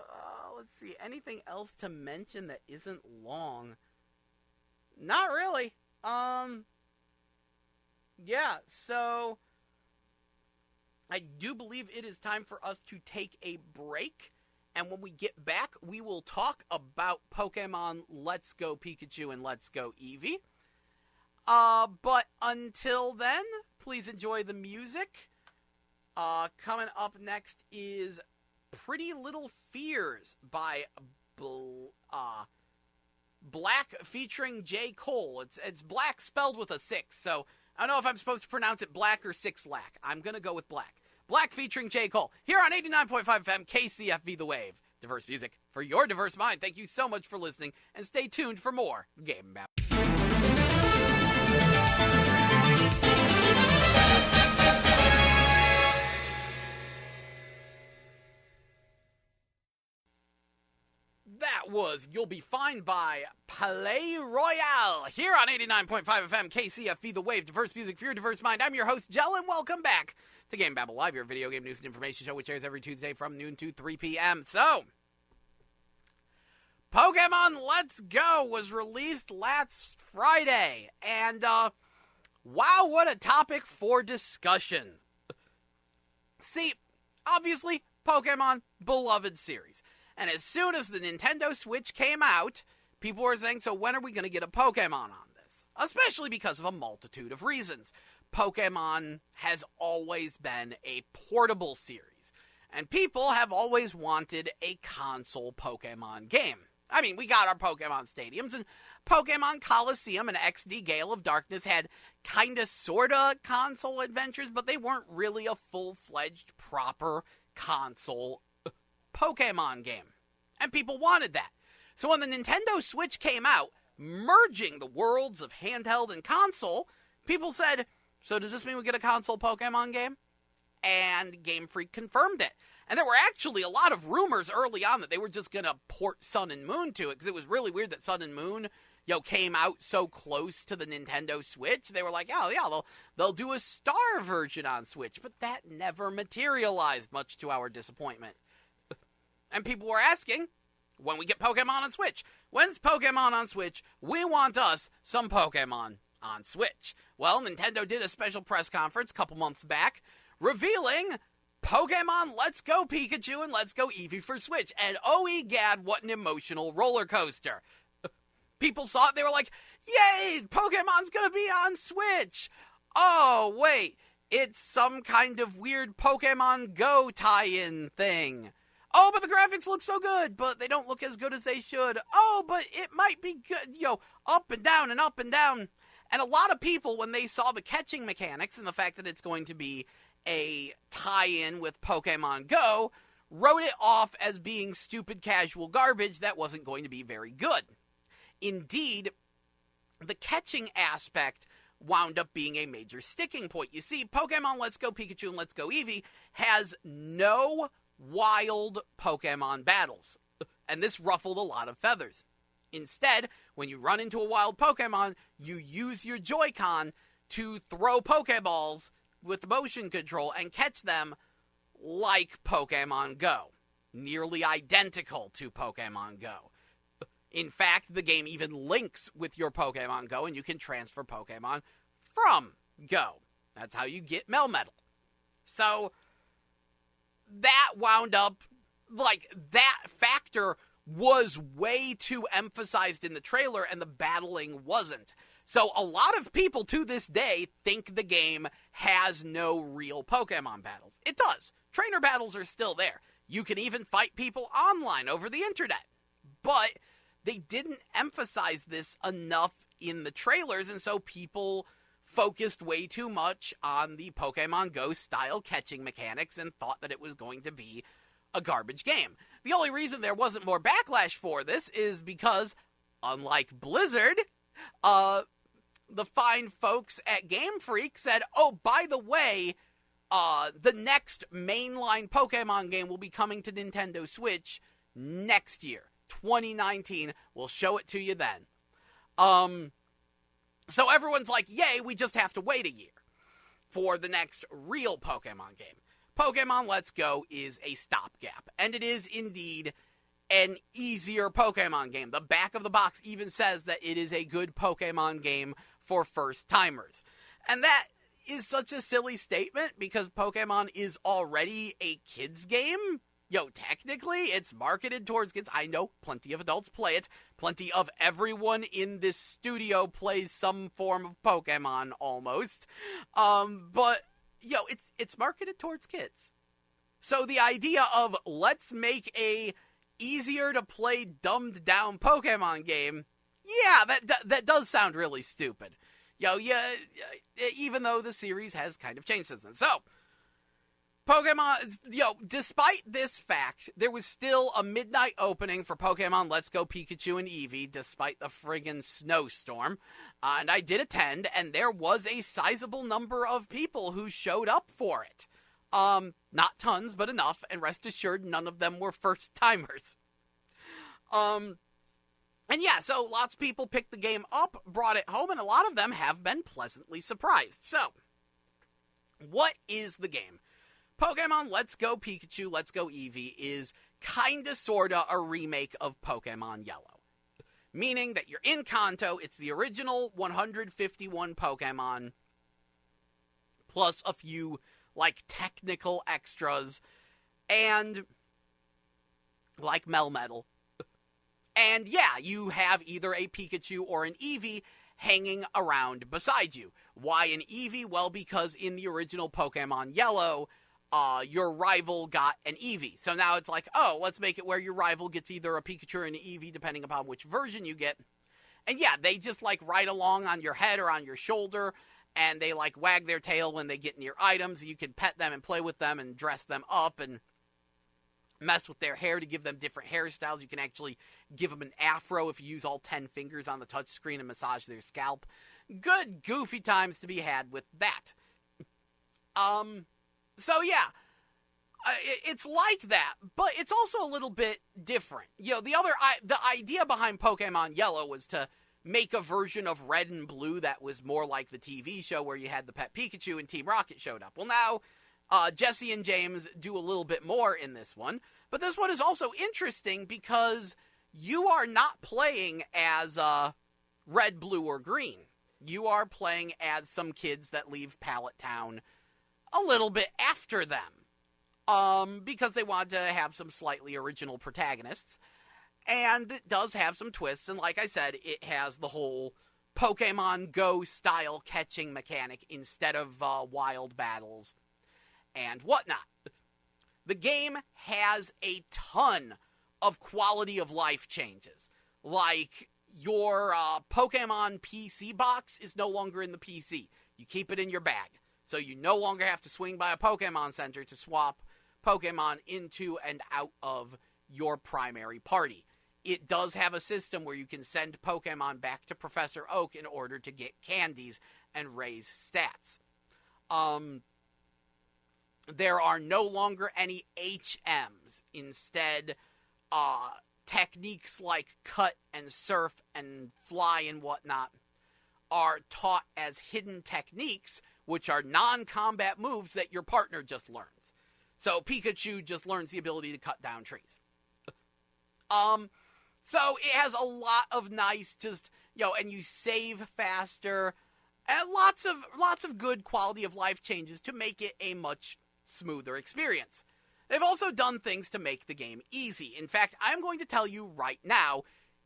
let's see, anything else to mention that isn't long? Not really. Yeah, so I do believe it is time for us to take a break. And when we get back, we will talk about Pokemon Let's Go Pikachu and Let's Go Eevee. But until then, please enjoy the music. Coming up next is Pretty Little Fears by Black featuring J. Cole. It's Black spelled with a 6, so I don't know if I'm supposed to pronounce it Black or 6-lack. I'm gonna go with Black. Black featuring J. Cole, here on 89.5 FM, KCFV The Wave. Diverse music for your diverse mind. Thank you so much for listening, and stay tuned for more GameBabble. That was You'll Be Fine by Palais Royale, here on 89.5 FM, KCFV The Wave. Diverse music for your diverse mind. I'm your host, Jell, and welcome back to GameBabble Live, your video game news and information show, which airs every Tuesday from noon to 3 p.m. So, Pokemon Let's Go was released last Friday, and, wow, what a topic for discussion. See, obviously, Pokemon, beloved series. And as soon as the Nintendo Switch came out, people were saying, so when are we going to get a Pokemon on this? Especially because of a multitude of reasons. Pokemon has always been a portable series, and people have always wanted a console Pokemon game. I mean, we got our Pokemon Stadiums, and Pokemon Coliseum and XD Gale of Darkness had kinda sorta console adventures, but they weren't really a full-fledged, proper console Pokemon game. And people wanted that. So when the Nintendo Switch came out, merging the worlds of handheld and console, people said, so does this mean we get a console Pokemon game? And Game Freak confirmed it. And there were actually a lot of rumors early on that they were just going to port Sun and Moon to it, because it was really weird that Sun and Moon, came out so close to the Nintendo Switch. They were like, oh yeah, they'll do a Star version on Switch, but that never materialized, much to our disappointment. And people were asking, when we get Pokemon on Switch? When's Pokemon on Switch? We want us some Pokemon on Switch. Well, Nintendo did a special press conference a couple months back, revealing Pokemon Let's Go Pikachu and Let's Go Eevee for Switch. And oh egad, what an emotional roller coaster. People saw it, they were like, yay, Pokemon's gonna be on Switch. Oh, wait, it's some kind of weird Pokemon Go tie-in thing. Oh, but the graphics look so good, but they don't look as good as they should. Oh, but it might be good, up and down and up and down. And a lot of people, when they saw the catching mechanics and the fact that it's going to be a tie-in with Pokemon Go, wrote it off as being stupid casual garbage that wasn't going to be very good. Indeed, the catching aspect wound up being a major sticking point. You see, Pokemon Let's Go Pikachu and Let's Go Eevee has no wild Pokemon battles, and this ruffled a lot of feathers. Instead, when you run into a wild Pokemon, you use your Joy-Con to throw Pokeballs with motion control and catch them like Pokemon Go. Nearly identical to Pokemon Go. In fact, the game even links with your Pokemon Go, and you can transfer Pokemon from Go. That's how you get Melmetal. So, that wound up, that factor was way too emphasized in the trailer, and the battling wasn't. So a lot of people to this day think the game has no real Pokemon battles. It does. Trainer battles are still there. You can even fight people online over the internet. But they didn't emphasize this enough in the trailers, and so people focused way too much on the Pokemon Go style catching mechanics and thought that it was going to be a garbage game. The only reason there wasn't more backlash for this is because, unlike Blizzard, the fine folks at Game Freak said, oh, by the way, the next mainline Pokemon game will be coming to Nintendo Switch next year, 2019. We'll show it to you then. So everyone's like, yay, we just have to wait a year for the next real Pokemon game. Pokemon Let's Go is a stopgap, and it is indeed an easier Pokemon game. The back of the box even says that it is a good Pokemon game for first-timers. And that is such a silly statement because Pokemon is already a kids game. Technically, it's marketed towards kids. I know plenty of adults play it. Plenty of everyone in this studio plays some form of Pokemon almost. But it's marketed towards kids. So the idea of let's make a easier to play, dumbed down Pokemon game, yeah, that does sound really stupid. Even though the series has kind of changed since then. So, Pokemon, despite this fact, there was still a midnight opening for Pokemon Let's Go Pikachu and Eevee, despite the friggin' snowstorm. And I did attend, and there was a sizable number of people who showed up for it. Not tons, but enough, and rest assured, none of them were first-timers. And yeah, so lots of people picked the game up, brought it home, and a lot of them have been pleasantly surprised. So, what is the game? Pokemon Let's Go Pikachu, Let's Go Eevee is kinda sorta a remake of Pokemon Yellow. Meaning that you're in Kanto, it's the original 151 Pokemon, plus a few, technical extras, and, Melmetal. And yeah, you have either a Pikachu or an Eevee hanging around beside you. Why an Eevee? Well, because in the original Pokemon Yellow, your rival got an Eevee. So now it's let's make it where your rival gets either a Pikachu or an Eevee, depending upon which version you get. And yeah, they just, ride along on your head or on your shoulder, and they, wag their tail when they get near items. You can pet them and play with them and dress them up and mess with their hair to give them different hairstyles. You can actually give them an afro if you use all 10 fingers on the touchscreen and massage their scalp. Good, goofy times to be had with that. So yeah, it's like that, but it's also a little bit different. The idea behind Pokemon Yellow was to make a version of Red and Blue that was more like the TV show where you had the pet Pikachu and Team Rocket showed up. Well, now Jesse and James do a little bit more in this one, but this one is also interesting because you are not playing as Red, Blue, or Green. You are playing as some kids that leave Pallet Town a little bit after them, because they want to have some slightly original protagonists, and it does have some twists, and like I said, it has the whole Pokemon Go style catching mechanic instead of wild battles and whatnot. The game has a ton of quality of life changes. Your Pokemon PC box is no longer in the PC. You keep it in your bag. So you no longer have to swing by a Pokemon Center to swap Pokemon into and out of your primary party. It does have a system where you can send Pokemon back to Professor Oak in order to get candies and raise stats. There are no longer any HMs. Instead, techniques like cut and surf and fly and whatnot are taught as hidden techniques, which are non-combat moves that your partner just learns. So Pikachu just learns the ability to cut down trees. So it has a lot of nice, and you save faster, and lots of good quality of life changes to make it a much smoother experience. They've also done things to make the game easy. In fact, I'm going to tell you right now,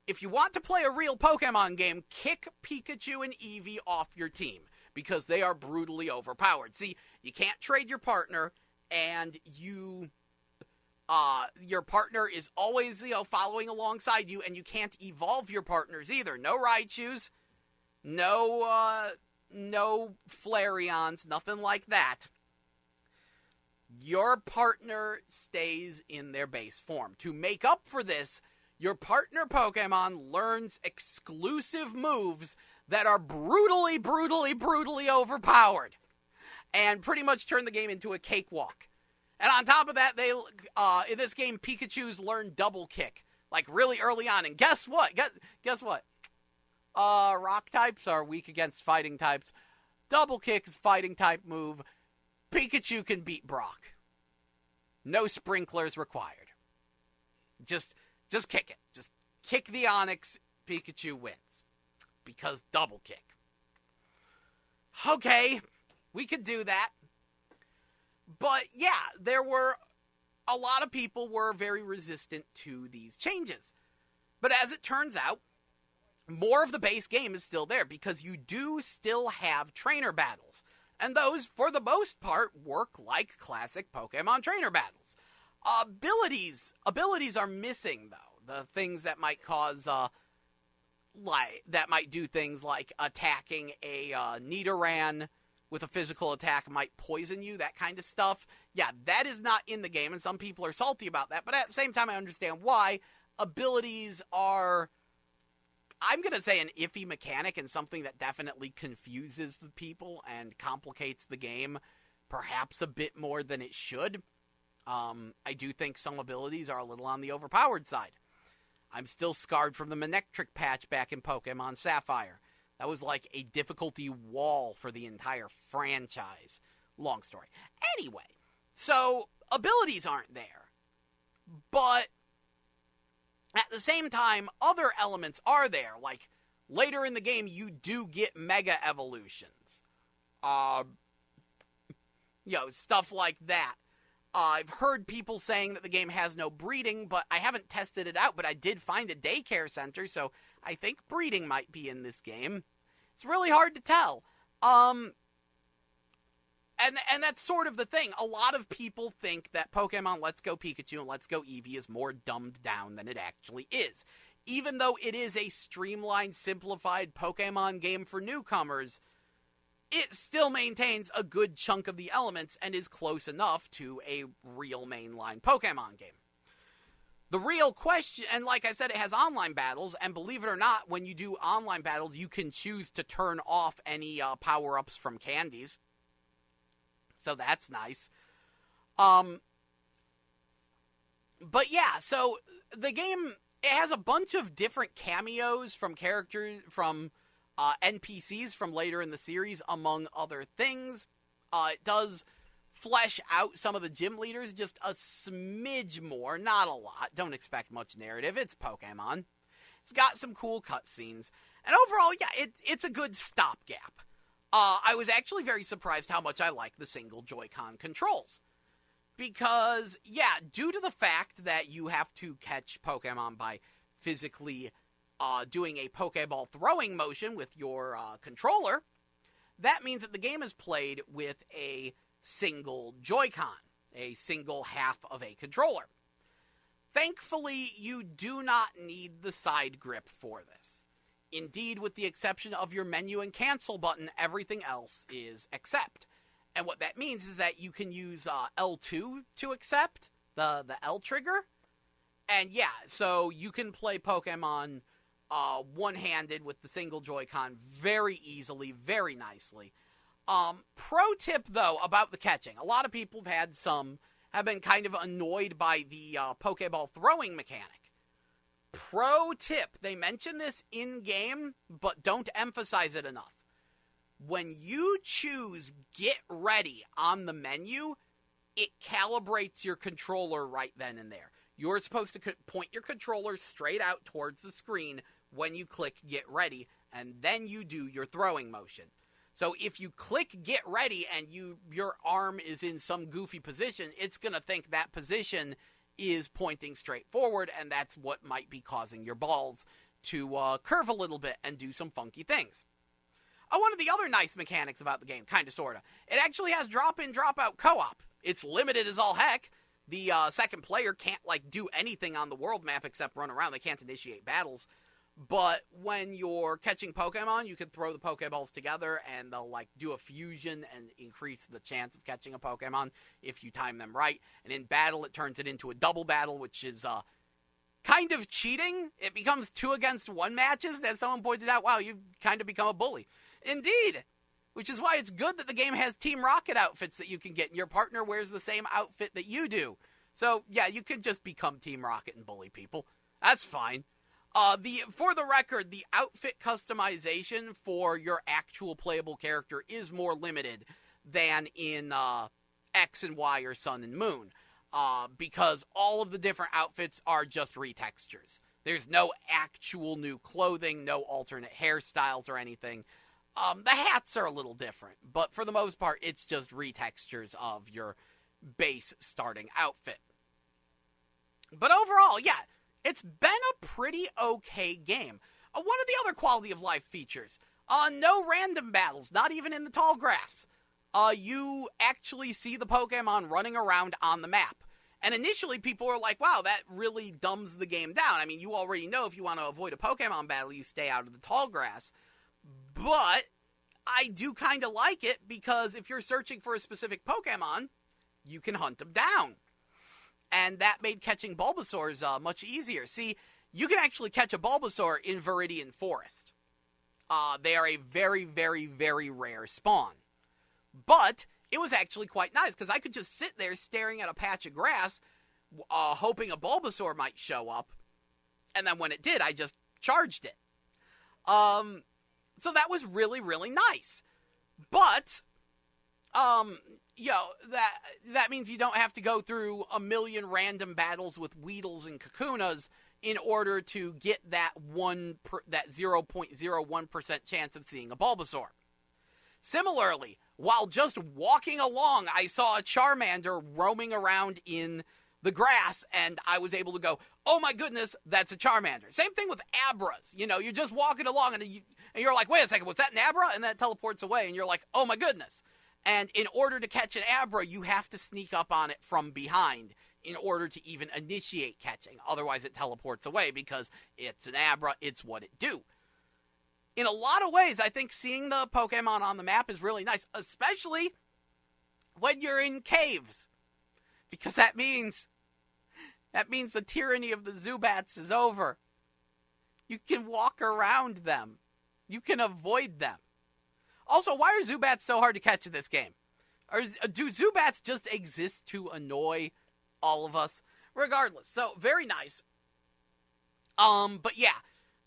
if you want to play a real Pokemon game, kick Pikachu and Eevee off your team, because they are brutally overpowered. See, you can't trade your partner, and your partner is always, following alongside you, and you can't evolve your partners either. No Raichus, no Flareons, nothing like that. Your partner stays in their base form. To make up for this, your partner Pokemon learns exclusive moves that are brutally overpowered, and pretty much turn the game into a cakewalk. And on top of that, they in this game, Pikachu's learn double kick, really early on. And guess what? Guess what? Rock types are weak against fighting types. Double kick is fighting type move. Pikachu can beat Brock. No sprinklers required. Just kick it. Just kick the Onix, Pikachu wins. Because double kick. Okay, we could do that. But yeah, a lot of people were very resistant to these changes. But as it turns out, more of the base game is still there because you do still have trainer battles. And those, for the most part, work like classic Pokemon trainer battles. Abilities are missing, though. The things that might cause, that might do things like attacking a Nidoran with a physical attack might poison you, that kind of stuff. Yeah, that is not in the game, and some people are salty about that, but at the same time, I understand why. Abilities are, I'm going to say, an iffy mechanic and something that definitely confuses the people and complicates the game perhaps a bit more than it should. I do think some abilities are a little on the overpowered side. I'm still scarred from the Manectric patch back in Pokemon Sapphire. That was like a difficulty wall for the entire franchise. Long story. Anyway, so abilities aren't there. But at the same time, other elements are there. Like, later in the game, you do get Mega Evolutions. Stuff like that. I've heard people saying that the game has no breeding, but I haven't tested it out, but I did find a daycare center, so I think breeding might be in this game. It's really hard to tell. And that's sort of the thing. A lot of people think that Pokemon Let's Go Pikachu and Let's Go Eevee is more dumbed down than it actually is. Even though it is a streamlined, simplified Pokemon game for newcomers, it still maintains a good chunk of the elements and is close enough to a real mainline Pokemon game. The real question, and like I said, it has online battles, and believe it or not, when you do online battles, you can choose to turn off any power-ups from candies. So that's nice. But yeah, so the game, it has a bunch of different cameos from characters, from NPCs from later in the series, among other things. It does flesh out some of the gym leaders just a smidge more, not a lot. Don't expect much narrative. It's Pokemon. It's got some cool cutscenes. And overall, yeah, it's a good stopgap. I was actually very surprised how much I like the single Joy-Con controls. Because, yeah, due to the fact that you have to catch Pokemon by physically doing a Pokeball throwing motion with your controller, that means that the game is played with a single Joy-Con, a single half of a controller. Thankfully, you do not need the side grip for this. Indeed, with the exception of your menu and cancel button, everything else is accept. And what that means is that you can use L2 to accept, the L trigger. And yeah, so you can play Pokemon one-handed with the single Joy-Con very easily, very nicely. Pro tip, though, about the catching. A lot of people have been kind of annoyed by the Pokeball throwing mechanic. Pro tip, they mention this in-game, but don't emphasize it enough. When you choose Get Ready on the menu, it calibrates your controller right then and there. You're supposed to point your controller straight out towards the screen when you click Get Ready, and then you do your throwing motion. So if you click Get Ready and your arm is in some goofy position, it's going to think that position is pointing straight forward, and that's what might be causing your balls to curve a little bit and do some funky things. One of the other nice mechanics about the game, kind of, sort of, it actually has drop-in, drop-out co-op. It's limited as all heck. The second player can't, do anything on the world map except run around. They can't initiate battles. But when you're catching Pokemon, you can throw the Pokeballs together, and they'll, do a fusion and increase the chance of catching a Pokemon if you time them right. And in battle, it turns it into a double battle, which is kind of cheating. It becomes 2-against-1 matches, as someone pointed out. Wow, you've kind of become a bully. Indeed! Which is why it's good that the game has Team Rocket outfits that you can get, and your partner wears the same outfit that you do. So, yeah, you could just become Team Rocket and bully people. That's fine. For the record, the outfit customization for your actual playable character is more limited than in X and Y or Sun and Moon. because all of the different outfits are just retextures. There's no actual new clothing, no alternate hairstyles or anything. The hats are a little different, but for the most part, it's just retextures of your base starting outfit. But overall, yeah, it's been a pretty okay game. One of the other quality of life features, no random battles, not even in the tall grass. You actually see the Pokemon running around on the map. And initially, people were like, wow, that really dumbs the game down. I mean, you already know if you want to avoid a Pokemon battle, you stay out of the tall grass. But I do kind of like it because if you're searching for a specific Pokemon, you can hunt them down. And that made catching Bulbasaurs much easier. See, you can actually catch a Bulbasaur in Viridian Forest. They are a very, very, very rare spawn. But it was actually quite nice, because I could just sit there staring at a patch of grass, hoping a Bulbasaur might show up, and then when it did, I just charged it. So that was really, really nice. But, that means you don't have to go through a million random battles with Weedles and Kakunas in order to get that 0.01% chance of seeing a Bulbasaur. Similarly, while just walking along, I saw a Charmander roaming around in the grass, and I was able to go, oh my goodness, that's a Charmander. Same thing with Abras. You know, you're just walking along, and you're like, wait a second, was that an Abra? And then it teleports away, and you're like, oh my goodness. And in order to catch an Abra, you have to sneak up on it from behind in order to even initiate catching. Otherwise, it teleports away because it's an Abra, it's what it do. In a lot of ways, I think seeing the Pokemon on the map is really nice, especially when you're in caves. Because that means the tyranny of the Zubats is over. You can walk around them. You can avoid them. Also, why are Zubats so hard to catch in this game? Do Zubats just exist to annoy all of us? Regardless, so very nice. But yeah,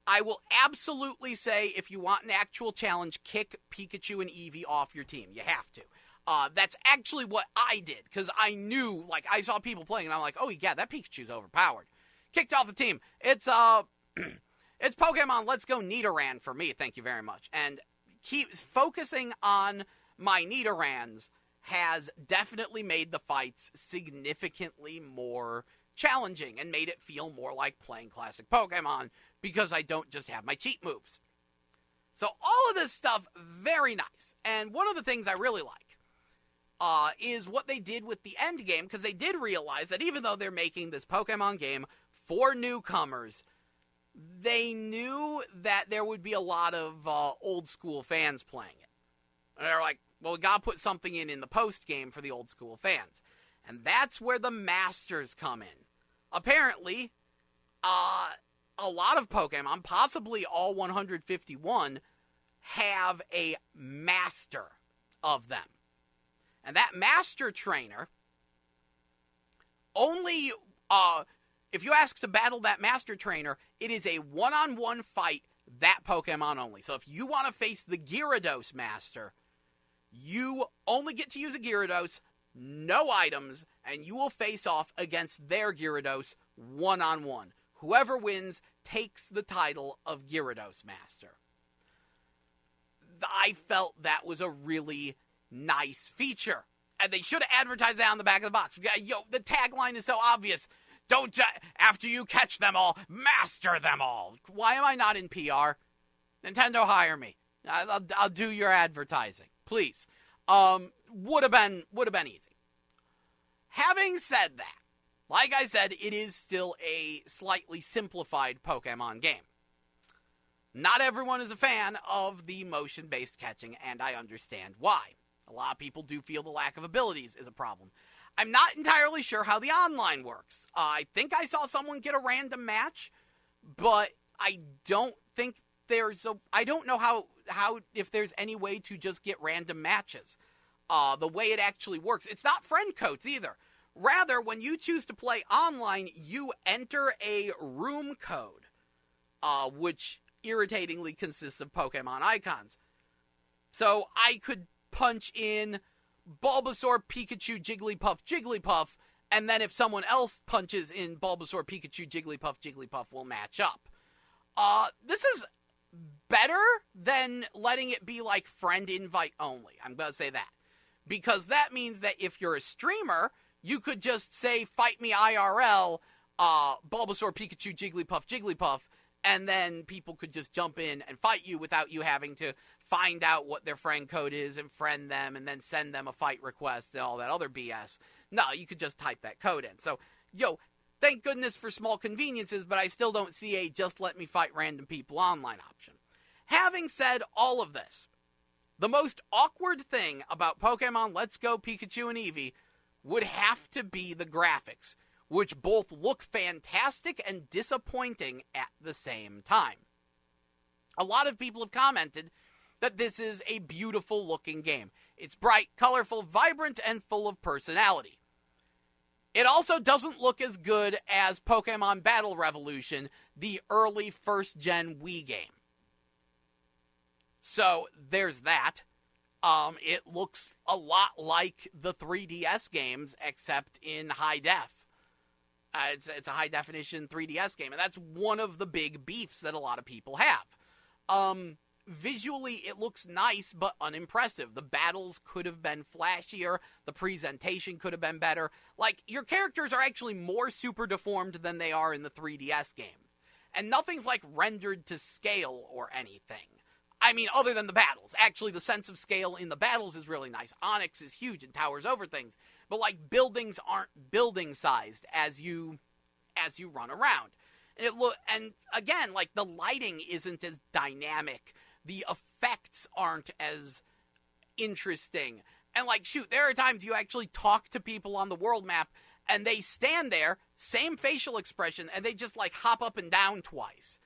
I will absolutely say if you want an actual challenge, kick Pikachu and Eevee off your team. You have to. That's actually what I did, because I knew, like, I saw people playing, and I'm like, oh yeah, that Pikachu's overpowered. Kicked off the team. It's Pokemon Let's Go Nidoran for me, thank you very much. And keep focusing on my Nidorans has definitely made the fights significantly more challenging and made it feel more like playing classic Pokemon because I don't just have my cheat moves. So all of this stuff, very nice. And one of the things I really like is what they did with the end game, because they did realize that even though they're making this Pokemon game for newcomers, they knew that there would be a lot of old school fans playing it. And they're like, well, we gotta put something in the post game for the old school fans. And that's where the Masters come in. Apparently, a lot of Pokemon, possibly all 151, have a master of them. And that master trainer only, if you ask to battle that master trainer, it is a one-on-one fight, that Pokemon only. So if you want to face the Gyarados master, you only get to use a Gyarados, no items, and you will face off against their Gyarados one-on-one. Whoever wins takes the title of Gyarados Master. I felt that was a really nice feature. And they should have advertised that on the back of the box. Yo, the tagline is so obvious. Don't, after you catch them all, master them all. Why am I not in PR? Nintendo, hire me. I'll do your advertising. Please. Would have been easy. Having said that, like I said, it is still a slightly simplified Pokemon game. Not everyone is a fan of the motion-based catching, and I understand why. A lot of people do feel the lack of abilities is a problem. I'm not entirely sure how the online works. I think I saw someone get a random match, but I don't think I don't know how if there's any way to just get random matches. The way it actually works, it's not friend codes either. Rather, when you choose to play online, you enter a room code, which irritatingly consists of Pokemon icons. So I could punch in Bulbasaur, Pikachu, Jigglypuff, And then if someone else punches in Bulbasaur, Pikachu, Jigglypuff, Jigglypuff will match up. This is better than letting it be like friend invite only. I'm going to say that. Because that means that if you're a streamer, you could just say, fight me IRL, Bulbasaur, Pikachu, Jigglypuff, Jigglypuff, and then people could just jump in and fight you without you having to find out what their friend code is and friend them and then send them a fight request and all that other BS. No, you could just type that code in. So, thank goodness for small conveniences, but I still don't see a just let me fight random people online option. Having said all of this, the most awkward thing about Pokemon Let's Go Pikachu and Eevee would have to be the graphics, which both look fantastic and disappointing at the same time. A lot of people have commented that this is a beautiful looking game. It's bright, colorful, vibrant, and full of personality. It also doesn't look as good as Pokemon Battle Revolution, the early first-gen Wii game. So, there's that. It looks a lot like the 3DS games, except in high def. It's a high-definition 3DS game, and that's one of the big beefs that a lot of people have. Visually, it looks nice, but unimpressive. The battles could have been flashier. The presentation could have been better. Like, your characters are actually more super deformed than they are in the 3DS game. And nothing's, like, rendered to scale or anything. I mean, other than the battles. Actually, the sense of scale in the battles is really nice. Onyx is huge and towers over things. But, like, buildings aren't building-sized as you run around. And again, like, the lighting isn't as dynamic. The effects aren't as interesting. And, like, shoot, there are times you actually talk to people on the world map, and they stand there, same facial expression, and they just, like, hop up and down twice.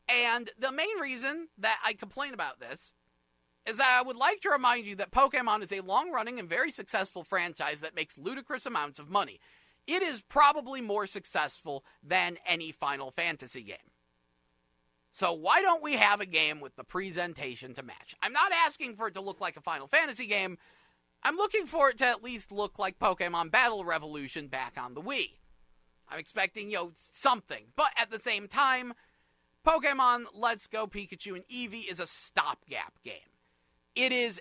And the main reason that I complain about this is that I would like to remind you that Pokemon is a long-running and very successful franchise that makes ludicrous amounts of money. It is probably more successful than any Final Fantasy game. So why don't we have a game with the presentation to match? I'm not asking for it to look like a Final Fantasy game. I'm looking for it to at least look like Pokemon Battle Revolution back on the Wii. I'm expecting, something. But at the same time, Pokemon Let's Go Pikachu and Eevee is a stopgap game. It is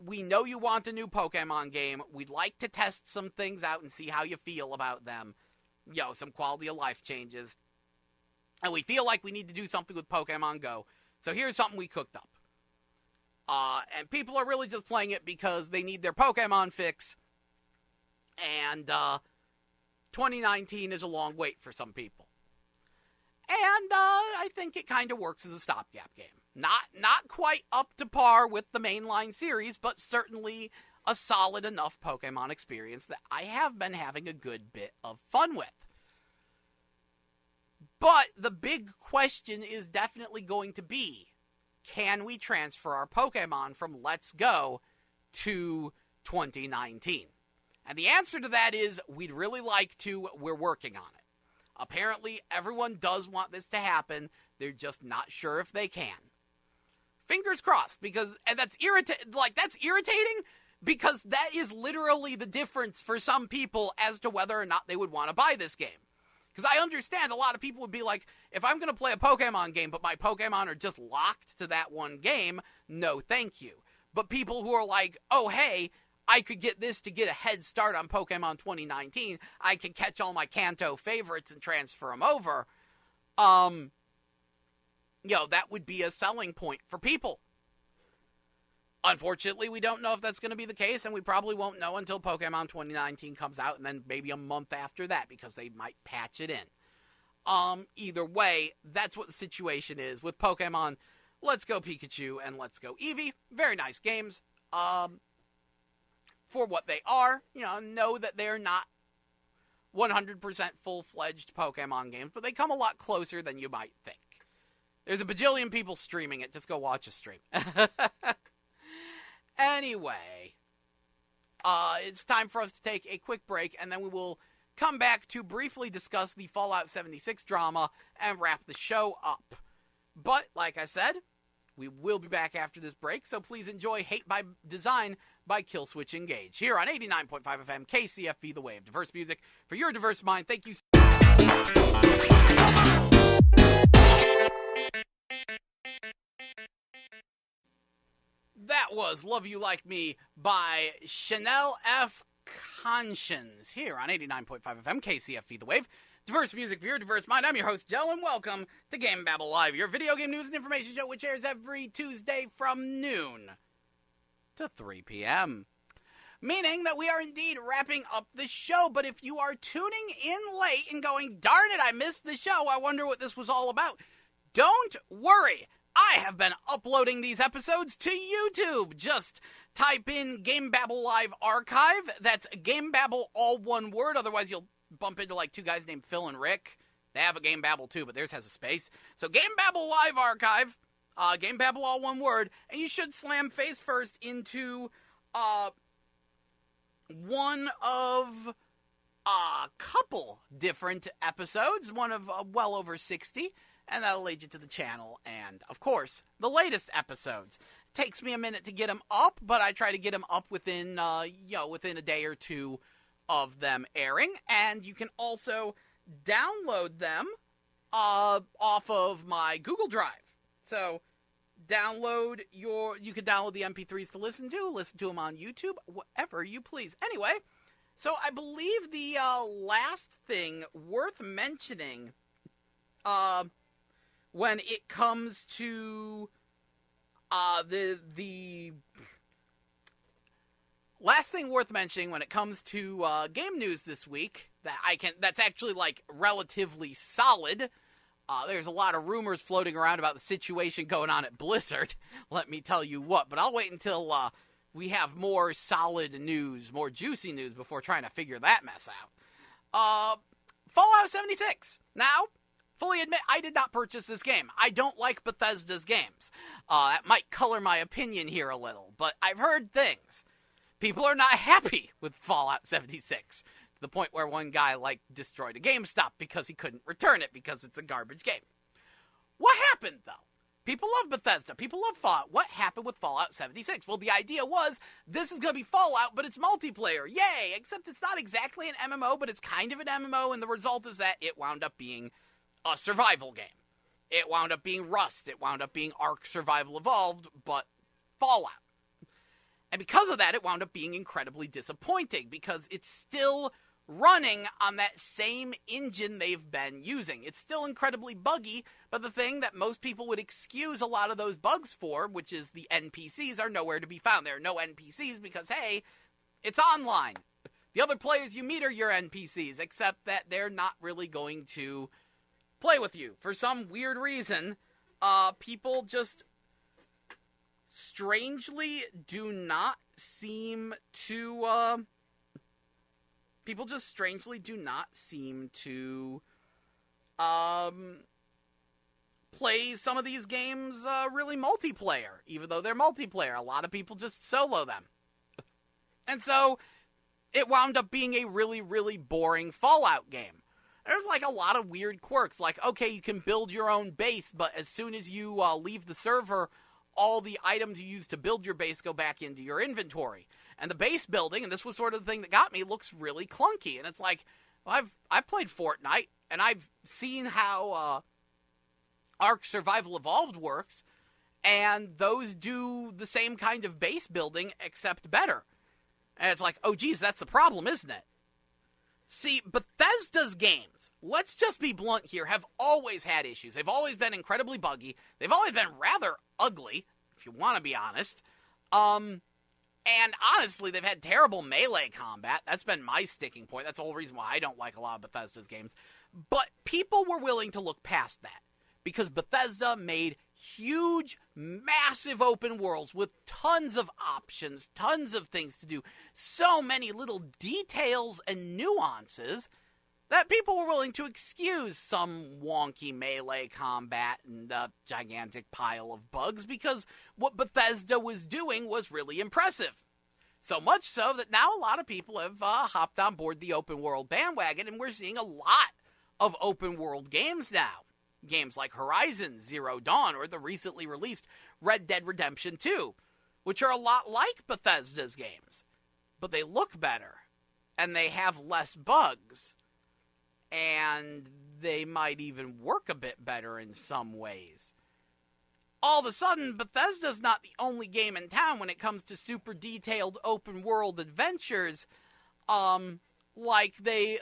we know you want a new Pokemon game. We'd like to test some things out and see how you feel about them. Some quality of life changes. And we feel like we need to do something with Pokemon Go. So here's something we cooked up. And people are really just playing it because they need their Pokemon fix. And 2019 is a long wait for some people. And I think it kind of works as a stopgap game. Not quite up to par with the mainline series, but certainly a solid enough Pokemon experience that I have been having a good bit of fun with. But the big question is definitely going to be, can we transfer our Pokemon from Let's Go to 2019? And the answer to that is, we'd really like to, we're working on it. Apparently, everyone does want this to happen, they're just not sure if they can. Fingers crossed, and that's irritating, because that is literally the difference for some people as to whether or not they would want to buy this game. Because I understand a lot of people would be like, if I'm going to play a Pokemon game, but my Pokemon are just locked to that one game, no thank you. But people who are like, oh hey, I could get this to get a head start on Pokemon 2019, I can catch all my Kanto favorites and transfer them over, that would be a selling point for people. Unfortunately, we don't know if that's going to be the case, and we probably won't know until Pokemon 2019 comes out, and then maybe a month after that, because they might patch it in. Either way, that's what the situation is with Pokemon Let's Go Pikachu and Let's Go Eevee. Very nice games. For what they are, know that they're not 100% full-fledged Pokemon games, but they come a lot closer than you might think. There's a bajillion people streaming it. Just go watch a stream. Anyway, it's time for us to take a quick break, and then we will come back to briefly discuss the Fallout 76 drama and wrap the show up. But, like I said, We will be back after this break, so please enjoy Hate by Design by Killswitch Engage here on 89.5 FM KCFV The Wave. Diverse music for your diverse mind. Thank you. That was Love You Like Me by Chanel F. Conscience here on 89.5 FM KCFV The Wave. Diverse music for your diverse mind. I'm your host, Joe, and welcome to GameBabble Live, your video game news and information show, which airs every Tuesday from noon to 3 p.m. Meaning that we are indeed wrapping up the show, but if you are tuning in late and going, darn it, I missed the show, I wonder what this was all about, don't worry. I have been uploading these episodes to YouTube. Just type in GameBabble Live Archive. That's GameBabble, all one word, otherwise you'll bump into like two guys named Phil and Rick. They have a GameBabble too, but theirs has a space. So GameBabble Live Archive, GameBabble all one word, and you should slam face first into one of a couple different episodes, one of well over 60, and that'll lead you to the channel, and of course, the latest episodes. Takes me a minute to get them up, but I try to get them up within within a day or two of them airing, and you can also download them off of my Google Drive. So you can download the MP3s to listen to them on YouTube, whatever you please. Anyway, so I believe the last thing worth mentioning when it comes to the last thing worth mentioning when it comes to game news this week that's actually like relatively solid. There's a lot of rumors floating around about the situation going on at Blizzard. Let me tell you what, but I'll wait until we have more solid news, more juicy news before trying to figure that mess out. Fallout 76. Now, fully admit, I did not purchase this game. I don't like Bethesda's games. That might color my opinion here a little, but I've heard things. People are not happy with Fallout 76, to the point where one guy, destroyed a GameStop because he couldn't return it because it's a garbage game. What happened, though? People love Bethesda. People love Fallout. What happened with Fallout 76? Well, the idea was, this is going to be Fallout, but it's multiplayer. Yay! Except it's not exactly an MMO, but it's kind of an MMO, and the result is that it wound up being a survival game. It wound up being Rust. It wound up being Ark Survival Evolved, but Fallout. And because of that, it wound up being incredibly disappointing, because it's still running on that same engine they've been using. It's still incredibly buggy, but the thing that most people would excuse a lot of those bugs for, which is the NPCs, are nowhere to be found. There are no NPCs because, hey, it's online. The other players you meet are your NPCs, except that they're not really going to play with you. For some weird reason, people just strangely do not seem to, play some of these games really multiplayer, even though they're multiplayer. A lot of people just solo them. And so, it wound up being a really, really boring Fallout game. There's a lot of weird quirks, okay, you can build your own base, but as soon as you leave the server, all the items you use to build your base go back into your inventory. And the base building, and this was sort of the thing that got me, looks really clunky. And it's I've played Fortnite, and I've seen how Ark Survival Evolved works, and those do the same kind of base building, except better. And it's oh geez, that's the problem, isn't it? See, Bethesda's games, let's just be blunt here, have always had issues. They've always been incredibly buggy. They've always been rather ugly, if you want to be honest. And honestly, they've had terrible melee combat. That's been my sticking point. That's the whole reason why I don't like a lot of Bethesda's games. But people were willing to look past that, because Bethesda made huge, massive open worlds with tons of options, tons of things to do, so many little details and nuances that people were willing to excuse some wonky melee combat and a gigantic pile of bugs, because what Bethesda was doing was really impressive. So much so that now a lot of people have hopped on board the open world bandwagon, and we're seeing a lot of open world games now. games like Horizon Zero Dawn or the recently released Red Dead Redemption 2, which are a lot like Bethesda's games, but they look better, and they have less bugs, and they might even work a bit better in some ways. All of a sudden, Bethesda's not the only game in town when it comes to super detailed open-world adventures, like they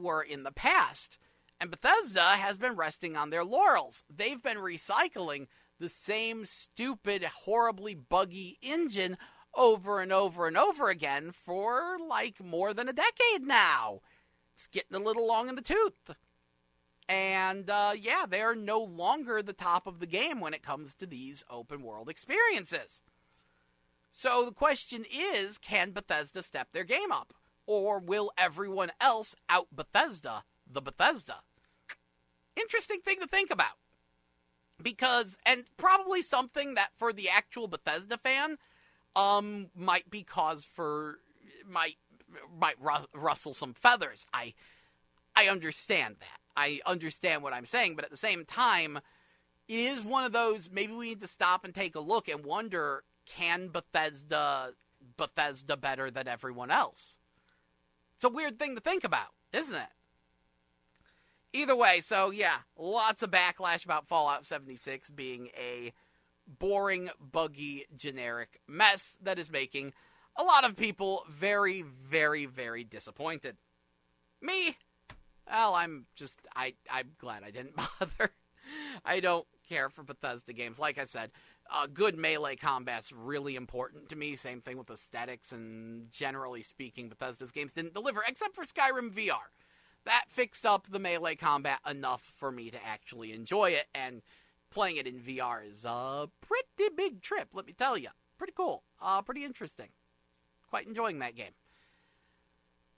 were in the past. And Bethesda has been resting on their laurels. They've been recycling the same stupid, horribly buggy engine over and over and over again for, more than a decade now. It's getting a little long in the tooth. And, they're no longer the top of the game when it comes to these open-world experiences. So the question is, can Bethesda step their game up? Or will everyone else out-Bethesda the Bethesda? Interesting thing to think about. Because, and probably something that for the actual Bethesda fan, might be cause for, might rustle some feathers. I understand that. I understand what I'm saying, but at the same time, it is one of those, maybe we need to stop and take a look and wonder, can Bethesda better than everyone else? It's a weird thing to think about, isn't it? Either way, so yeah, lots of backlash about Fallout 76 being a boring, buggy, generic mess that is making a lot of people very, very, very disappointed. Me? Well, I'm glad I didn't bother. I don't care for Bethesda games. Like I said, good melee combat's really important to me. Same thing with aesthetics, and generally speaking, Bethesda's games didn't deliver, except for Skyrim VR. That fixed up the melee combat enough for me to actually enjoy it, and playing it in VR is a pretty big trip, let me tell you. Pretty cool. Pretty interesting. Quite enjoying that game.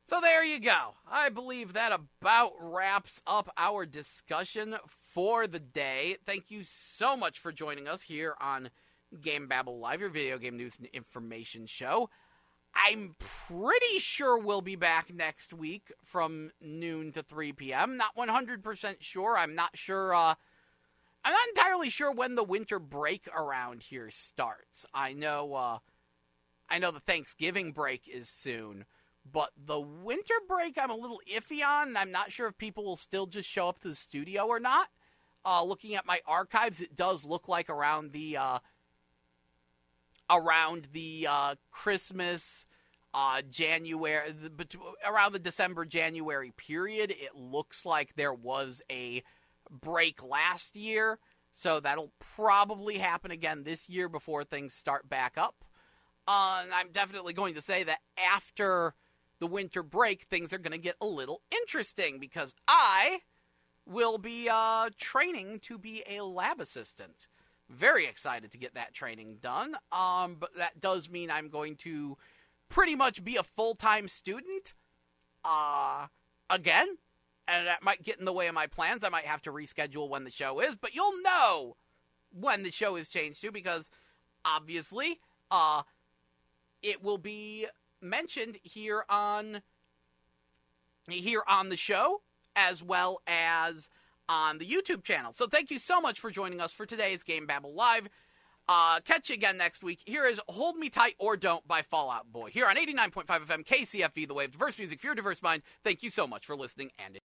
So there you go. I believe that about wraps up our discussion for the day. Thank you so much for joining us here on GameBabble Live, your video game news and information show. I'm pretty sure we'll be back next week from noon to 3 p.m. Not 100% sure. I'm not entirely sure when the winter break around here starts. I know the Thanksgiving break is soon, but the winter break I'm a little iffy on, and I'm not sure if people will still just show up to the studio or not. Looking at my archives, it does look like around the Christmas, January, around the December-January period, it looks like there was a break last year, so that'll probably happen again this year before things start back up. And I'm definitely going to say that after the winter break, things are going to get a little interesting, because I will be training to be a lab assistant. Very excited to get that training done. But that does mean I'm going to pretty much be a full-time student again. And that might get in the way of my plans. I might have to reschedule when the show is. But you'll know when the show is changed to, because obviously it will be mentioned here on the show, as well as on the YouTube channel. So thank you so much for joining us for today's GameBabble Live. Catch you again next week. Here is Hold Me Tight or Don't by Fall Out Boy, here on 89.5 FM KCFE, The Wave. Diverse music for your diverse mind. Thank you so much for listening and